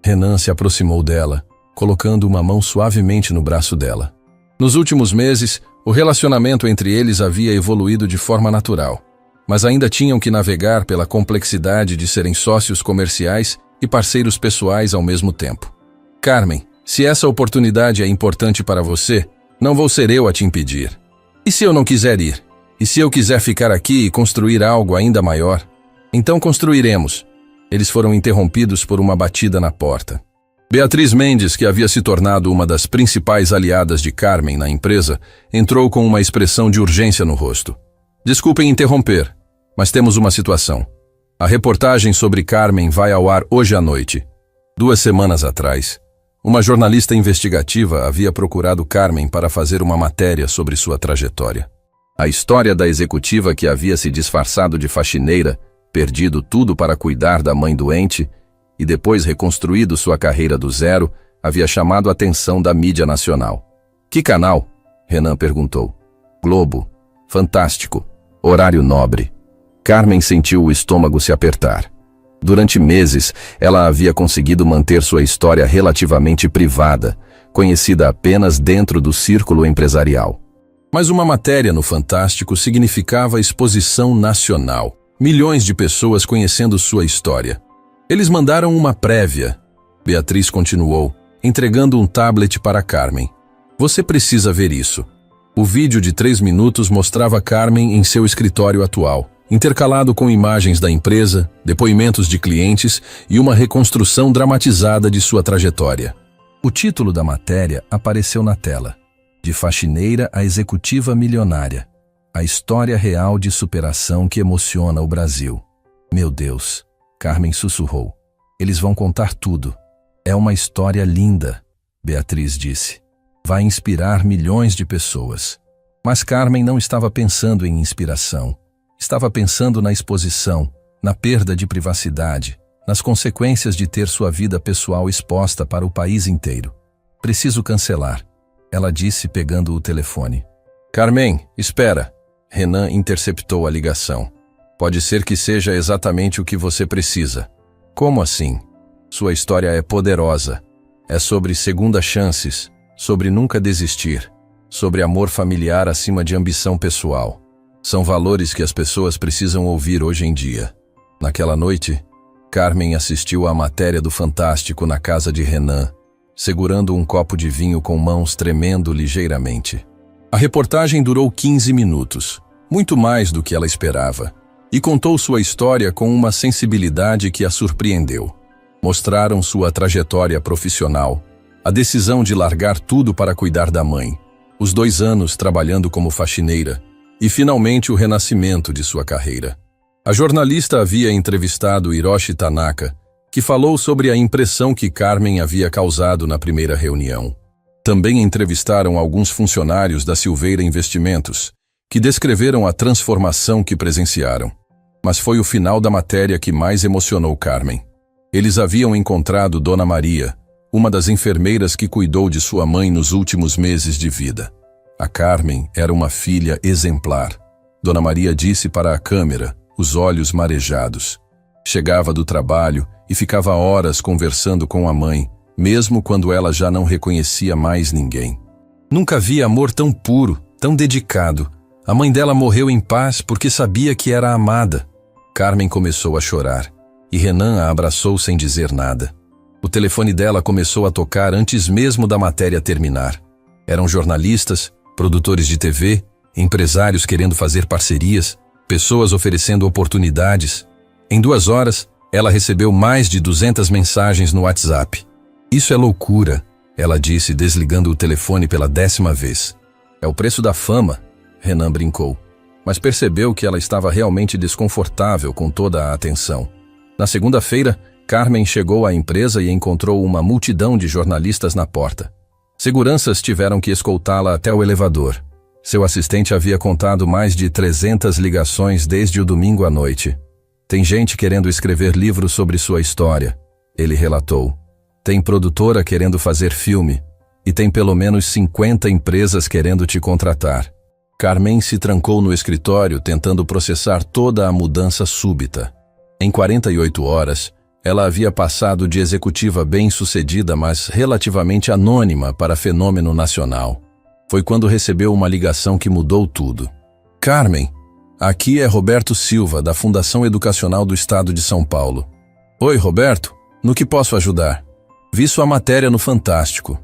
Renan se aproximou dela, colocando uma mão suavemente no braço dela. Nos últimos meses, o relacionamento entre eles havia evoluído de forma natural, mas ainda tinham que navegar pela complexidade de serem sócios comerciais e parceiros pessoais ao mesmo tempo. Carmen, se essa oportunidade é importante para você, não vou ser eu a te impedir. E se eu não quiser ir? E se eu quiser ficar aqui e construir algo ainda maior? Então construiremos. Eles foram interrompidos por uma batida na porta. Beatriz Mendes, que havia se tornado uma das principais aliadas de Carmen na empresa, entrou com uma expressão de urgência no rosto. Desculpem interromper, mas temos uma situação. A reportagem sobre Carmen vai ao ar hoje à noite. 2 semanas atrás, uma jornalista investigativa havia procurado Carmen para fazer uma matéria sobre sua trajetória. A história da executiva que havia se disfarçado de faxineira, perdido tudo para cuidar da mãe doente e depois reconstruído sua carreira do zero, havia chamado a atenção da mídia nacional. Que canal? Renan perguntou. Globo. Fantástico. Horário nobre. Carmen sentiu o estômago se apertar. Durante meses, ela havia conseguido manter sua história relativamente privada, conhecida apenas dentro do círculo empresarial. Mas uma matéria no Fantástico significava exposição nacional. Milhões de pessoas conhecendo sua história. Eles mandaram uma prévia. Beatriz continuou, entregando um tablet para Carmen. Você precisa ver isso. O vídeo de 3 minutos mostrava Carmen em seu escritório atual, intercalado com imagens da empresa, depoimentos de clientes e uma reconstrução dramatizada de sua trajetória. O título da matéria apareceu na tela. De faxineira a executiva milionária. A história real de superação que emociona o Brasil. Meu Deus, Carmen sussurrou. Eles vão contar tudo. É uma história linda, Beatriz disse. Vai inspirar milhões de pessoas. Mas Carmen não estava pensando em inspiração. Estava pensando na exposição, na perda de privacidade, nas consequências de ter sua vida pessoal exposta para o país inteiro. Preciso cancelar, ela disse pegando o telefone. Carmen, espera. Renan interceptou a ligação. Pode ser que seja exatamente o que você precisa. Como assim? Sua história é poderosa. É sobre segundas chances, sobre nunca desistir, sobre amor familiar acima de ambição pessoal. São valores que as pessoas precisam ouvir hoje em dia. Naquela noite, Carmen assistiu à matéria do Fantástico na casa de Renan, segurando um copo de vinho com mãos tremendo ligeiramente. A reportagem durou 15 minutos, muito mais do que ela esperava, e contou sua história com uma sensibilidade que a surpreendeu. Mostraram sua trajetória profissional, a decisão de largar tudo para cuidar da mãe, os 2 anos trabalhando como faxineira, e finalmente o renascimento de sua carreira. A jornalista havia entrevistado Hiroshi Tanaka, que falou sobre a impressão que Carmen havia causado na primeira reunião. Também entrevistaram alguns funcionários da Silveira Investimentos, que descreveram a transformação que presenciaram. Mas foi o final da matéria que mais emocionou Carmen. Eles haviam encontrado Dona Maria, uma das enfermeiras que cuidou de sua mãe nos últimos meses de vida. A Carmen era uma filha exemplar. Dona Maria disse para a câmera, os olhos marejados. Chegava do trabalho e ficava horas conversando com a mãe, mesmo quando ela já não reconhecia mais ninguém. Nunca vi amor tão puro, tão dedicado. A mãe dela morreu em paz porque sabia que era amada. Carmen começou a chorar, e Renan a abraçou sem dizer nada. O telefone dela começou a tocar antes mesmo da matéria terminar. Eram jornalistas, produtores de TV, empresários querendo fazer parcerias, pessoas oferecendo oportunidades. Em 2 horas, ela recebeu mais de 200 mensagens no WhatsApp. Isso é loucura, ela disse, desligando o telefone pela 10ª vez. É o preço da fama, Renan brincou, mas percebeu que ela estava realmente desconfortável com toda a atenção. Na segunda-feira, Carmen chegou à empresa e encontrou uma multidão de jornalistas na porta. Seguranças tiveram que escoltá-la até o elevador. Seu assistente havia contado mais de 300 ligações desde o domingo à noite. Tem gente querendo escrever livros sobre sua história, ele relatou. Tem produtora querendo fazer filme, e tem pelo menos 50 empresas querendo te contratar. Carmen se trancou no escritório tentando processar toda a mudança súbita. Em 48 horas, ela havia passado de executiva bem-sucedida, mas relativamente anônima, para fenômeno nacional. Foi quando recebeu uma ligação que mudou tudo. Carmen, aqui é Roberto Silva, da Fundação Educacional do Estado de São Paulo. Oi, Roberto, no que posso ajudar? Vi sua matéria no Fantástico.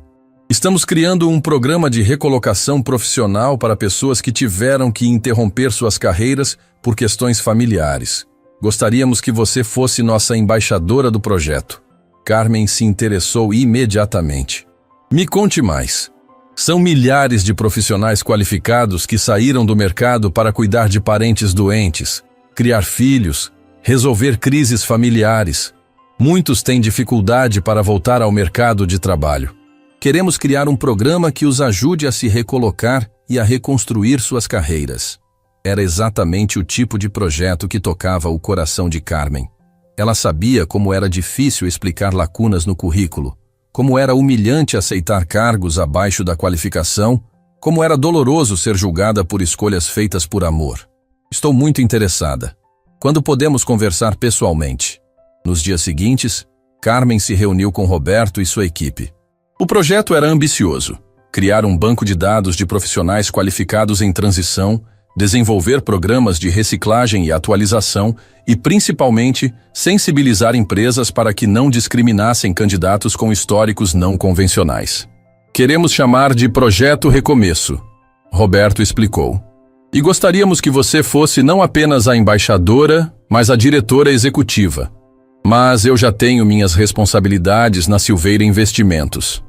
Estamos criando um programa de recolocação profissional para pessoas que tiveram que interromper suas carreiras por questões familiares. Gostaríamos que você fosse nossa embaixadora do projeto. Carmen se interessou imediatamente. Me conte mais. São milhares de profissionais qualificados que saíram do mercado para cuidar de parentes doentes, criar filhos, resolver crises familiares. Muitos têm dificuldade para voltar ao mercado de trabalho. Queremos criar um programa que os ajude a se recolocar e a reconstruir suas carreiras. Era exatamente o tipo de projeto que tocava o coração de Carmen. Ela sabia como era difícil explicar lacunas no currículo, como era humilhante aceitar cargos abaixo da qualificação, como era doloroso ser julgada por escolhas feitas por amor. Estou muito interessada. Quando podemos conversar pessoalmente? Nos dias seguintes, Carmen se reuniu com Roberto e sua equipe. O projeto era ambicioso: criar um banco de dados de profissionais qualificados em transição, desenvolver programas de reciclagem e atualização e, principalmente, sensibilizar empresas para que não discriminassem candidatos com históricos não convencionais. Queremos chamar de Projeto Recomeço, Roberto explicou. E gostaríamos que você fosse não apenas a embaixadora, mas a diretora executiva. Mas eu já tenho minhas responsabilidades na Silveira Investimentos.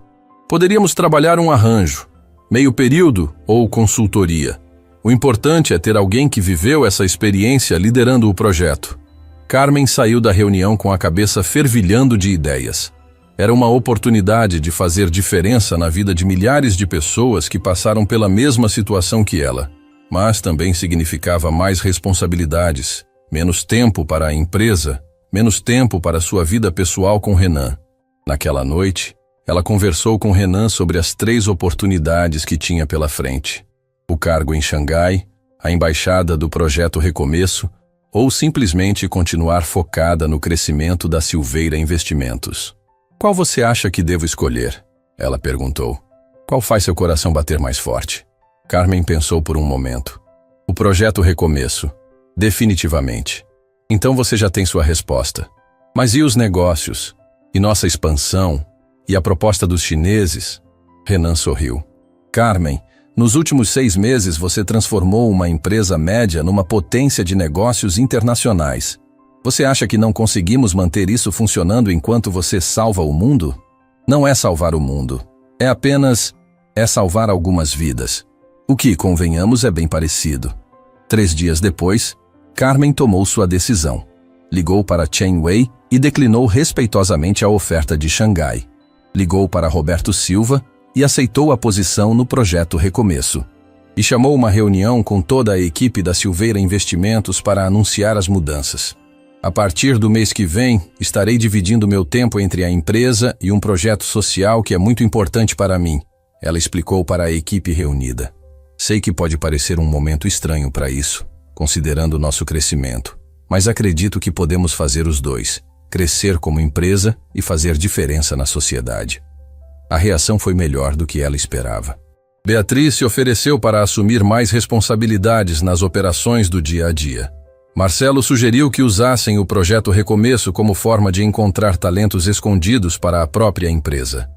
Poderíamos trabalhar um arranjo, meio período ou consultoria. O importante é ter alguém que viveu essa experiência liderando o projeto. Carmen saiu da reunião com a cabeça fervilhando de ideias. Era uma oportunidade de fazer diferença na vida de milhares de pessoas que passaram pela mesma situação que ela. Mas também significava mais responsabilidades, menos tempo para a empresa, menos tempo para sua vida pessoal com Renan. Naquela noite, ela conversou com Renan sobre as 3 oportunidades que tinha pela frente. O cargo em Xangai, a embaixada do Projeto Recomeço, ou simplesmente continuar focada no crescimento da Silveira Investimentos. Qual você acha que devo escolher? Ela perguntou. Qual faz seu coração bater mais forte? Carmen pensou por um momento. O Projeto Recomeço. Definitivamente. Então você já tem sua resposta. Mas e os negócios? E nossa expansão? E a proposta dos chineses? Renan sorriu. Carmen, nos últimos 6 meses você transformou uma empresa média numa potência de negócios internacionais. Você acha que não conseguimos manter isso funcionando enquanto você salva o mundo? Não é salvar o mundo. É salvar algumas vidas. O que, convenhamos, é bem parecido. 3 dias depois, Carmen tomou sua decisão. Ligou para Chen Wei e declinou respeitosamente a oferta de Xangai. Ligou para Roberto Silva e aceitou a posição no Projeto Recomeço. E chamou uma reunião com toda a equipe da Silveira Investimentos para anunciar as mudanças. A partir do mês que vem, estarei dividindo meu tempo entre a empresa e um projeto social que é muito importante para mim, ela explicou para a equipe reunida. Sei que pode parecer um momento estranho para isso, considerando nosso crescimento, mas acredito que podemos fazer os dois, crescer como empresa e fazer diferença na sociedade. A reação foi melhor do que ela esperava. Beatriz se ofereceu para assumir mais responsabilidades nas operações do dia a dia. Marcelo sugeriu que usassem o Projeto Recomeço como forma de encontrar talentos escondidos para a própria empresa.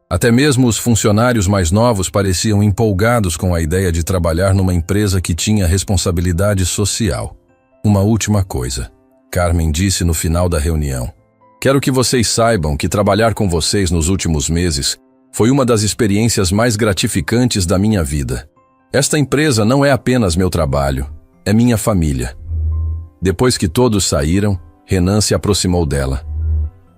Até mesmo os funcionários mais novos pareciam empolgados com a ideia de trabalhar numa empresa que tinha responsabilidade social. Uma última coisa, Carmen disse no final da reunião. Quero que vocês saibam que trabalhar com vocês nos últimos meses foi uma das experiências mais gratificantes da minha vida. Esta empresa não é apenas meu trabalho, é minha família. Depois que todos saíram, Renan se aproximou dela.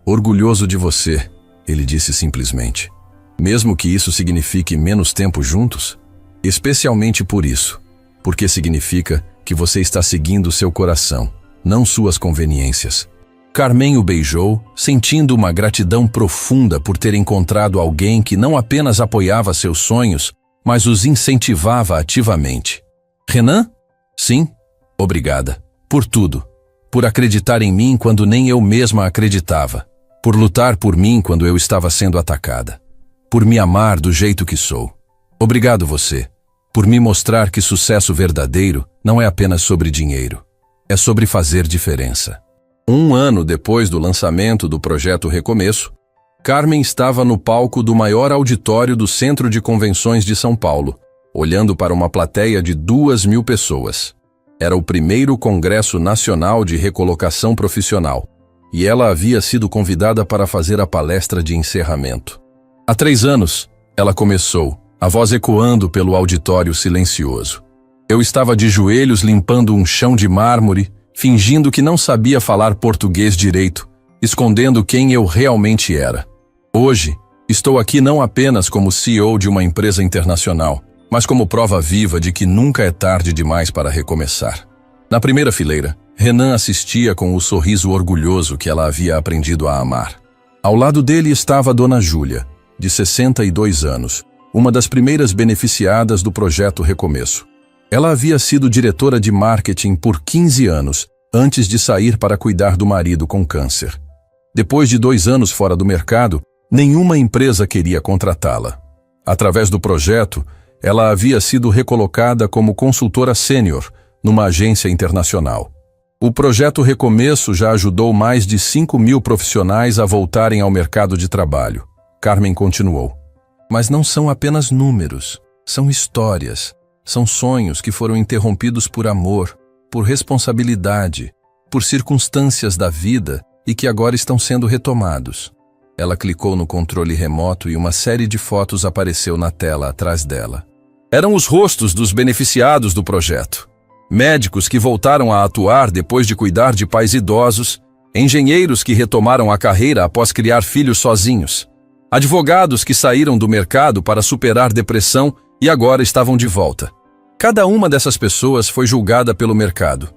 Orgulhoso de você, ele disse simplesmente. Mesmo que isso signifique menos tempo juntos? Especialmente por isso, porque significa que você está seguindo seu coração. não suas conveniências. Carmen o beijou, sentindo uma gratidão profunda por ter encontrado alguém que não apenas apoiava seus sonhos, mas os incentivava ativamente. Renan? Sim, obrigada. Por tudo. Por acreditar em mim quando nem eu mesma acreditava. Por lutar por mim quando eu estava sendo atacada. Por me amar do jeito que sou. Obrigado você. Por me mostrar que sucesso verdadeiro não é apenas sobre dinheiro. É sobre fazer diferença. 1 ano depois do lançamento do projeto Recomeço, Carmen estava no palco do maior auditório do Centro de Convenções de São Paulo, olhando para uma plateia de 2.000 pessoas. Era o primeiro Congresso Nacional de Recolocação Profissional, e ela havia sido convidada para fazer a palestra de encerramento. Há 3 anos, ela começou, a voz ecoando pelo auditório silencioso. Eu estava de joelhos limpando um chão de mármore, fingindo que não sabia falar português direito, escondendo quem eu realmente era. Hoje, estou aqui não apenas como CEO de uma empresa internacional, mas como prova viva de que nunca é tarde demais para recomeçar. Na primeira fileira, Renan assistia com o sorriso orgulhoso que ela havia aprendido a amar. Ao lado dele estava Dona Júlia, de 62 anos, uma das primeiras beneficiadas do projeto Recomeço. Ela havia sido diretora de marketing por 15 anos, antes de sair para cuidar do marido com câncer. Depois de 2 anos fora do mercado, nenhuma empresa queria contratá-la. Através do projeto, ela havia sido recolocada como consultora sênior numa agência internacional. O projeto Recomeço já ajudou mais de 5.000 profissionais a voltarem ao mercado de trabalho. Carmen continuou. Mas não são apenas números, são histórias. São sonhos que foram interrompidos por amor, por responsabilidade, por circunstâncias da vida e que agora estão sendo retomados. Ela clicou no controle remoto e uma série de fotos apareceu na tela atrás dela. Eram os rostos dos beneficiados do projeto. Médicos que voltaram a atuar depois de cuidar de pais idosos, engenheiros que retomaram a carreira após criar filhos sozinhos, advogados que saíram do mercado para superar depressão e agora estavam de volta. Cada uma dessas pessoas foi julgada pelo mercado.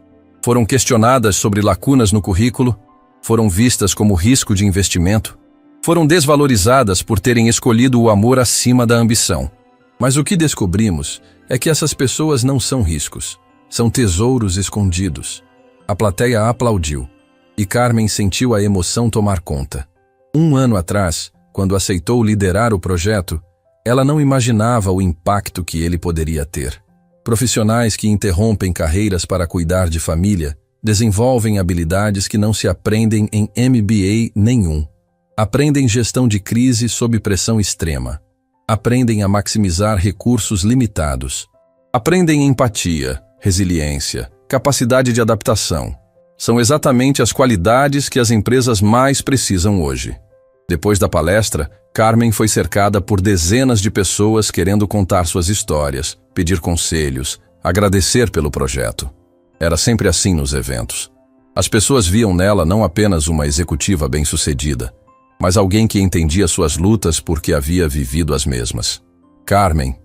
Foram questionadas sobre lacunas no currículo, foram vistas como risco de investimento, foram desvalorizadas por terem escolhido o amor acima da ambição. Mas o que descobrimos é que essas pessoas não são riscos, são tesouros escondidos. A plateia aplaudiu, e Carmen sentiu a emoção tomar conta. 1 ano atrás, quando aceitou liderar o projeto, ela não imaginava o impacto que ele poderia ter. Profissionais que interrompem carreiras para cuidar de família desenvolvem habilidades que não se aprendem em MBA nenhum. Aprendem gestão de crise sob pressão extrema. Aprendem a maximizar recursos limitados. Aprendem empatia, resiliência, capacidade de adaptação. São exatamente as qualidades que as empresas mais precisam hoje. Depois da palestra, Carmen foi cercada por dezenas de pessoas querendo contar suas histórias, pedir conselhos, agradecer pelo projeto. Era sempre assim nos eventos. As pessoas viam nela não apenas uma executiva bem-sucedida, mas alguém que entendia suas lutas porque havia vivido as mesmas. Carmen,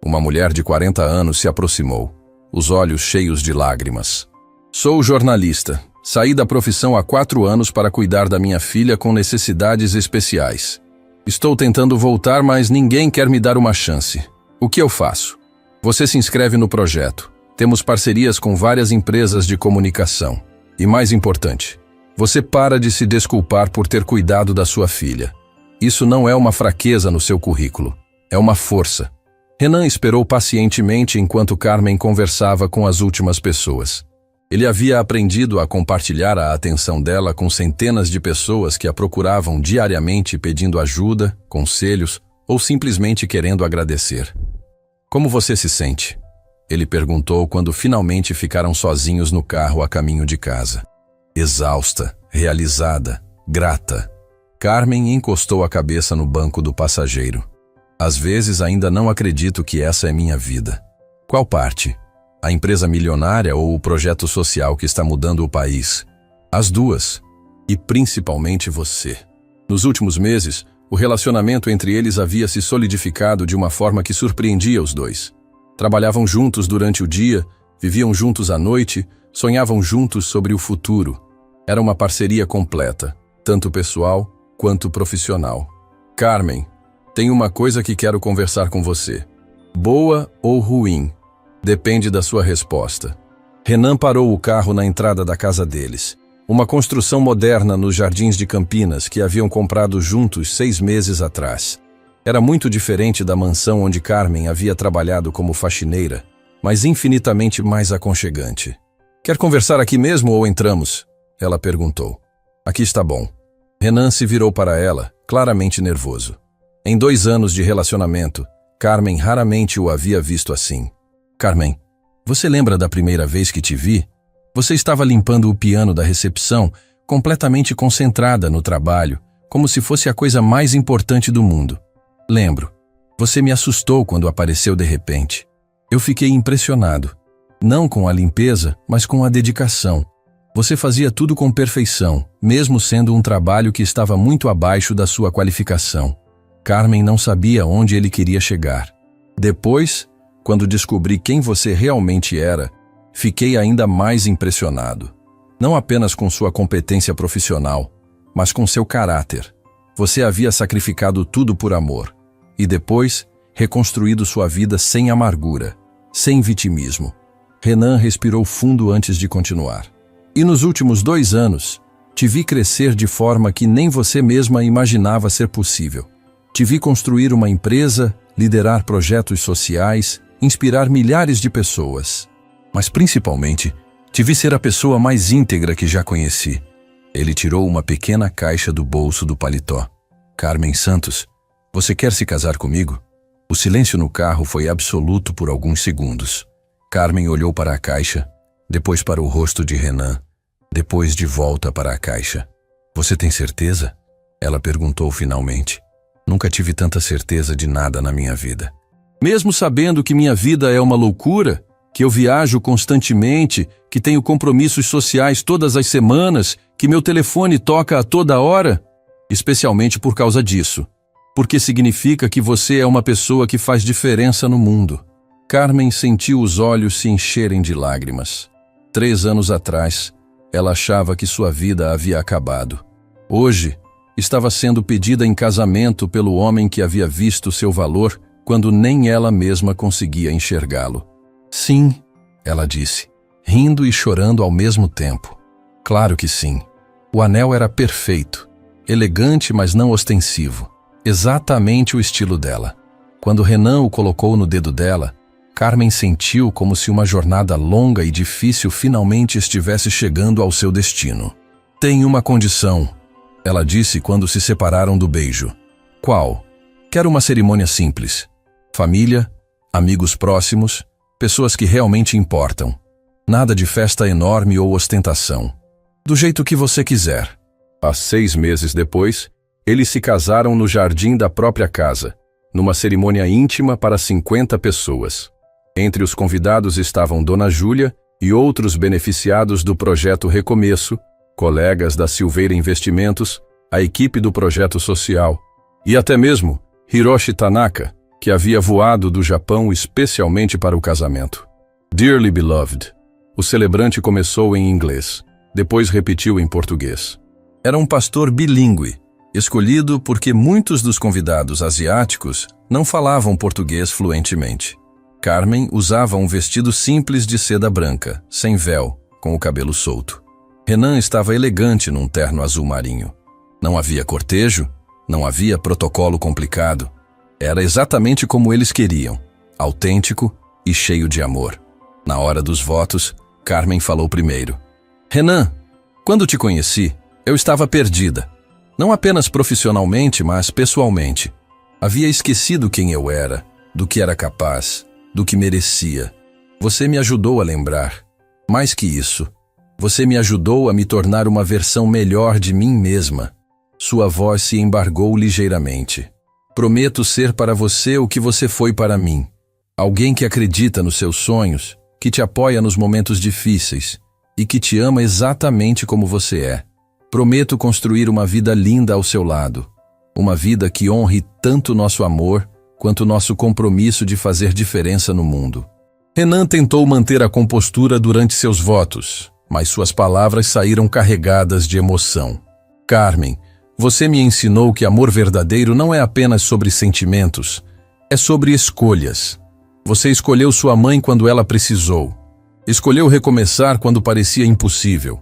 uma mulher de 40 anos, se aproximou, os olhos cheios de lágrimas. Sou jornalista. Saí da profissão há 4 anos para cuidar da minha filha com necessidades especiais. Estou tentando voltar, mas ninguém quer me dar uma chance. O que eu faço? Você se inscreve no projeto. Temos parcerias com várias empresas de comunicação. E mais importante, você para de se desculpar por ter cuidado da sua filha. Isso não é uma fraqueza no seu currículo. É uma força. Renan esperou pacientemente enquanto Carmen conversava com as últimas pessoas. Ele havia aprendido a compartilhar a atenção dela com centenas de pessoas que a procuravam diariamente pedindo ajuda, conselhos ou simplesmente querendo agradecer. Como você se sente? Ele perguntou quando finalmente ficaram sozinhos no carro a caminho de casa. Exausta, realizada, grata. Carmen encostou a cabeça no banco do passageiro. Às vezes ainda não acredito que essa é minha vida. Qual parte? A empresa milionária ou o projeto social que está mudando o país? As duas. E principalmente você. Nos últimos meses, o relacionamento entre eles havia se solidificado de uma forma que surpreendia os dois. Trabalhavam juntos durante o dia, Viviam juntos à noite, sonhavam juntos sobre o futuro. Era uma parceria completa, tanto pessoal quanto profissional. Carmen, tem uma coisa que quero conversar com você. Boa ou ruim? Depende da sua resposta. Renan parou o carro na entrada da casa deles. Uma construção moderna nos Jardins de Campinas que haviam comprado juntos 6 meses atrás. Era muito diferente da mansão onde Carmen havia trabalhado como faxineira, mas infinitamente mais aconchegante. Quer conversar aqui mesmo ou entramos? Ela perguntou. Aqui está bom. Renan se virou para ela, claramente nervoso. Em 2 anos de relacionamento, Carmen raramente o havia visto assim. Carmen, você lembra da primeira vez que te vi? Você estava limpando o piano da recepção, completamente concentrada no trabalho, como se fosse a coisa mais importante do mundo. Lembro. Você me assustou quando apareceu de repente. Eu fiquei impressionado. Não com a limpeza, mas com a dedicação. Você fazia tudo com perfeição, mesmo sendo um trabalho que estava muito abaixo da sua qualificação. Carmen não sabia onde ele queria chegar. Depois, quando descobri quem você realmente era, fiquei ainda mais impressionado. Não apenas com sua competência profissional, mas com seu caráter. Você havia sacrificado tudo por amor. E depois, reconstruído sua vida sem amargura, sem vitimismo. Renan respirou fundo antes de continuar. E nos últimos 2 anos, te vi crescer de forma que nem você mesma imaginava ser possível. Te vi construir uma empresa, liderar projetos sociais, inspirar milhares de pessoas. Mas principalmente, te vi ser a pessoa mais íntegra que já conheci. Ele tirou uma pequena caixa do bolso do paletó. Carmen Santos, você quer se casar comigo? O silêncio no carro foi absoluto por alguns segundos. Carmen olhou para a caixa, depois para o rosto de Renan, depois de volta para a caixa. Você tem certeza? Ela perguntou finalmente. Nunca tive tanta certeza de nada na minha vida. Mesmo sabendo que minha vida é uma loucura, que eu viajo constantemente, que tenho compromissos sociais todas as semanas, que meu telefone toca a toda hora? Especialmente por causa disso. Porque significa que você é uma pessoa que faz diferença no mundo. Carmen sentiu os olhos se encherem de lágrimas. 3 anos atrás, ela achava que sua vida havia acabado. Hoje, estava sendo pedida em casamento pelo homem que havia visto seu valor quando nem ela mesma conseguia enxergá-lo. Sim, ela disse, rindo e chorando ao mesmo tempo. Claro que sim. O anel era perfeito, elegante, mas não ostensivo. Exatamente o estilo dela. Quando Renan o colocou no dedo dela, Carmen sentiu como se uma jornada longa e difícil finalmente estivesse chegando ao seu destino. Tem uma condição, ela disse quando se separaram do beijo. Qual? Quero uma cerimônia simples. Família, amigos próximos, pessoas que realmente importam. Nada de festa enorme ou ostentação. Do jeito que você quiser. 6 meses depois, eles se casaram no jardim da própria casa, numa cerimônia íntima para 50 pessoas. Entre os convidados estavam Dona Júlia e outros beneficiados do projeto Recomeço, colegas da Silveira Investimentos, a equipe do projeto social, e até mesmo Hiroshi Tanaka, que havia voado do Japão especialmente para o casamento. Dearly beloved. O celebrante começou em inglês, depois repetiu em português. Era um pastor bilíngue, escolhido porque muitos dos convidados asiáticos não falavam português fluentemente. Carmen usava um vestido simples de seda branca, sem véu, com o cabelo solto. Renan estava elegante num terno azul marinho. Não havia cortejo, não havia protocolo complicado. Era exatamente como eles queriam, autêntico e cheio de amor. Na hora dos votos, Carmen falou primeiro. Renan, quando te conheci, eu estava perdida. Não apenas profissionalmente, mas pessoalmente. Havia esquecido quem eu era, do que era capaz, do que merecia. Você me ajudou a lembrar. Mais que isso, você me ajudou a me tornar uma versão melhor de mim mesma. Sua voz se embargou ligeiramente. Prometo ser para você o que você foi para mim. Alguém que acredita nos seus sonhos, que te apoia nos momentos difíceis e que te ama exatamente como você é. Prometo construir uma vida linda ao seu lado. Uma vida que honre tanto nosso amor quanto nosso compromisso de fazer diferença no mundo. Renan tentou manter a compostura durante seus votos, mas suas palavras saíram carregadas de emoção. Carmen, você me ensinou que amor verdadeiro não é apenas sobre sentimentos, é sobre escolhas. Você escolheu sua mãe quando ela precisou. Escolheu recomeçar quando parecia impossível.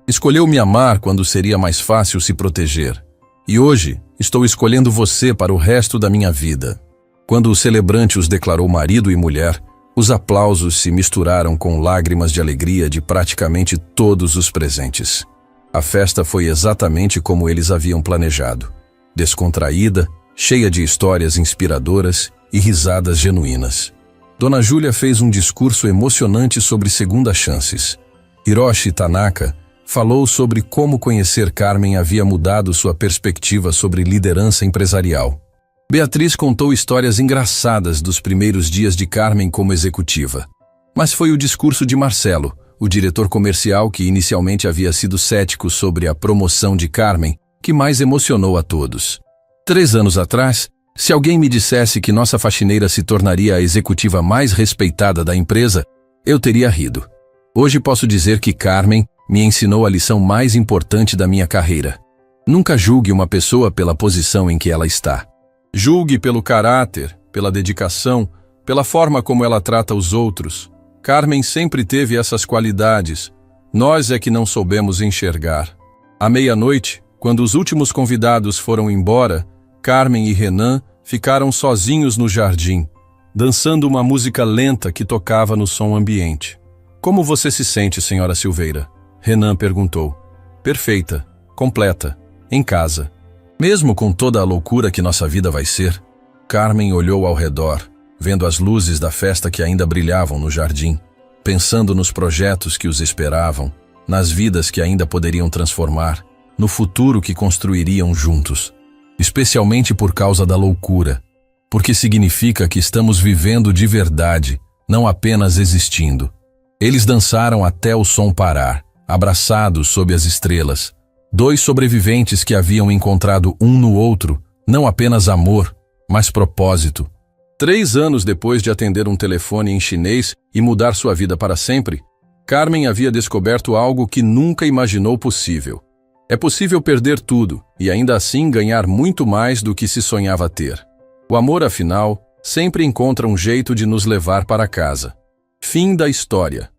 Escolheu me amar quando seria mais fácil se proteger. E hoje, estou escolhendo você para o resto da minha vida. Quando o celebrante os declarou marido e mulher, os aplausos se misturaram com lágrimas de alegria de praticamente todos os presentes. A festa foi exatamente como eles haviam planejado. Descontraída, cheia de histórias inspiradoras e risadas genuínas. Dona Júlia fez um discurso emocionante sobre segundas chances. Hiroshi Tanaka falou sobre como conhecer Carmen havia mudado sua perspectiva sobre liderança empresarial. Beatriz contou histórias engraçadas dos primeiros dias de Carmen como executiva. Mas foi o discurso de Marcelo, o diretor comercial que inicialmente havia sido cético sobre a promoção de Carmen, que mais emocionou a todos. 3 anos atrás, se alguém me dissesse que nossa faxineira se tornaria a executiva mais respeitada da empresa, eu teria rido. Hoje posso dizer que Carmen me ensinou a lição mais importante da minha carreira. Nunca julgue uma pessoa pela posição em que ela está. Julgue pelo caráter, pela dedicação, pela forma como ela trata os outros. Carmen sempre teve essas qualidades. Nós é que não soubemos enxergar. À meia-noite, quando os últimos convidados foram embora, Carmen e Renan ficaram sozinhos no jardim, dançando uma música lenta que tocava no som ambiente. Como você se sente, senhora Silveira? Renan perguntou. Perfeita, completa, em casa. Mesmo com toda a loucura que nossa vida vai ser, Carmen olhou ao redor, vendo as luzes da festa que ainda brilhavam no jardim, pensando nos projetos que os esperavam, nas vidas que ainda poderiam transformar, no futuro que construiriam juntos. Especialmente por causa da loucura, porque significa que estamos vivendo de verdade, não apenas existindo. Eles dançaram até o som parar, abraçados sob as estrelas. 2 sobreviventes que haviam encontrado um no outro, não apenas amor, mas propósito. 3 anos depois de atender um telefone em chinês e mudar sua vida para sempre, Carmen havia descoberto algo que nunca imaginou possível. É possível perder tudo e ainda assim ganhar muito mais do que se sonhava ter. O amor, afinal, sempre encontra um jeito de nos levar para casa. Fim da história.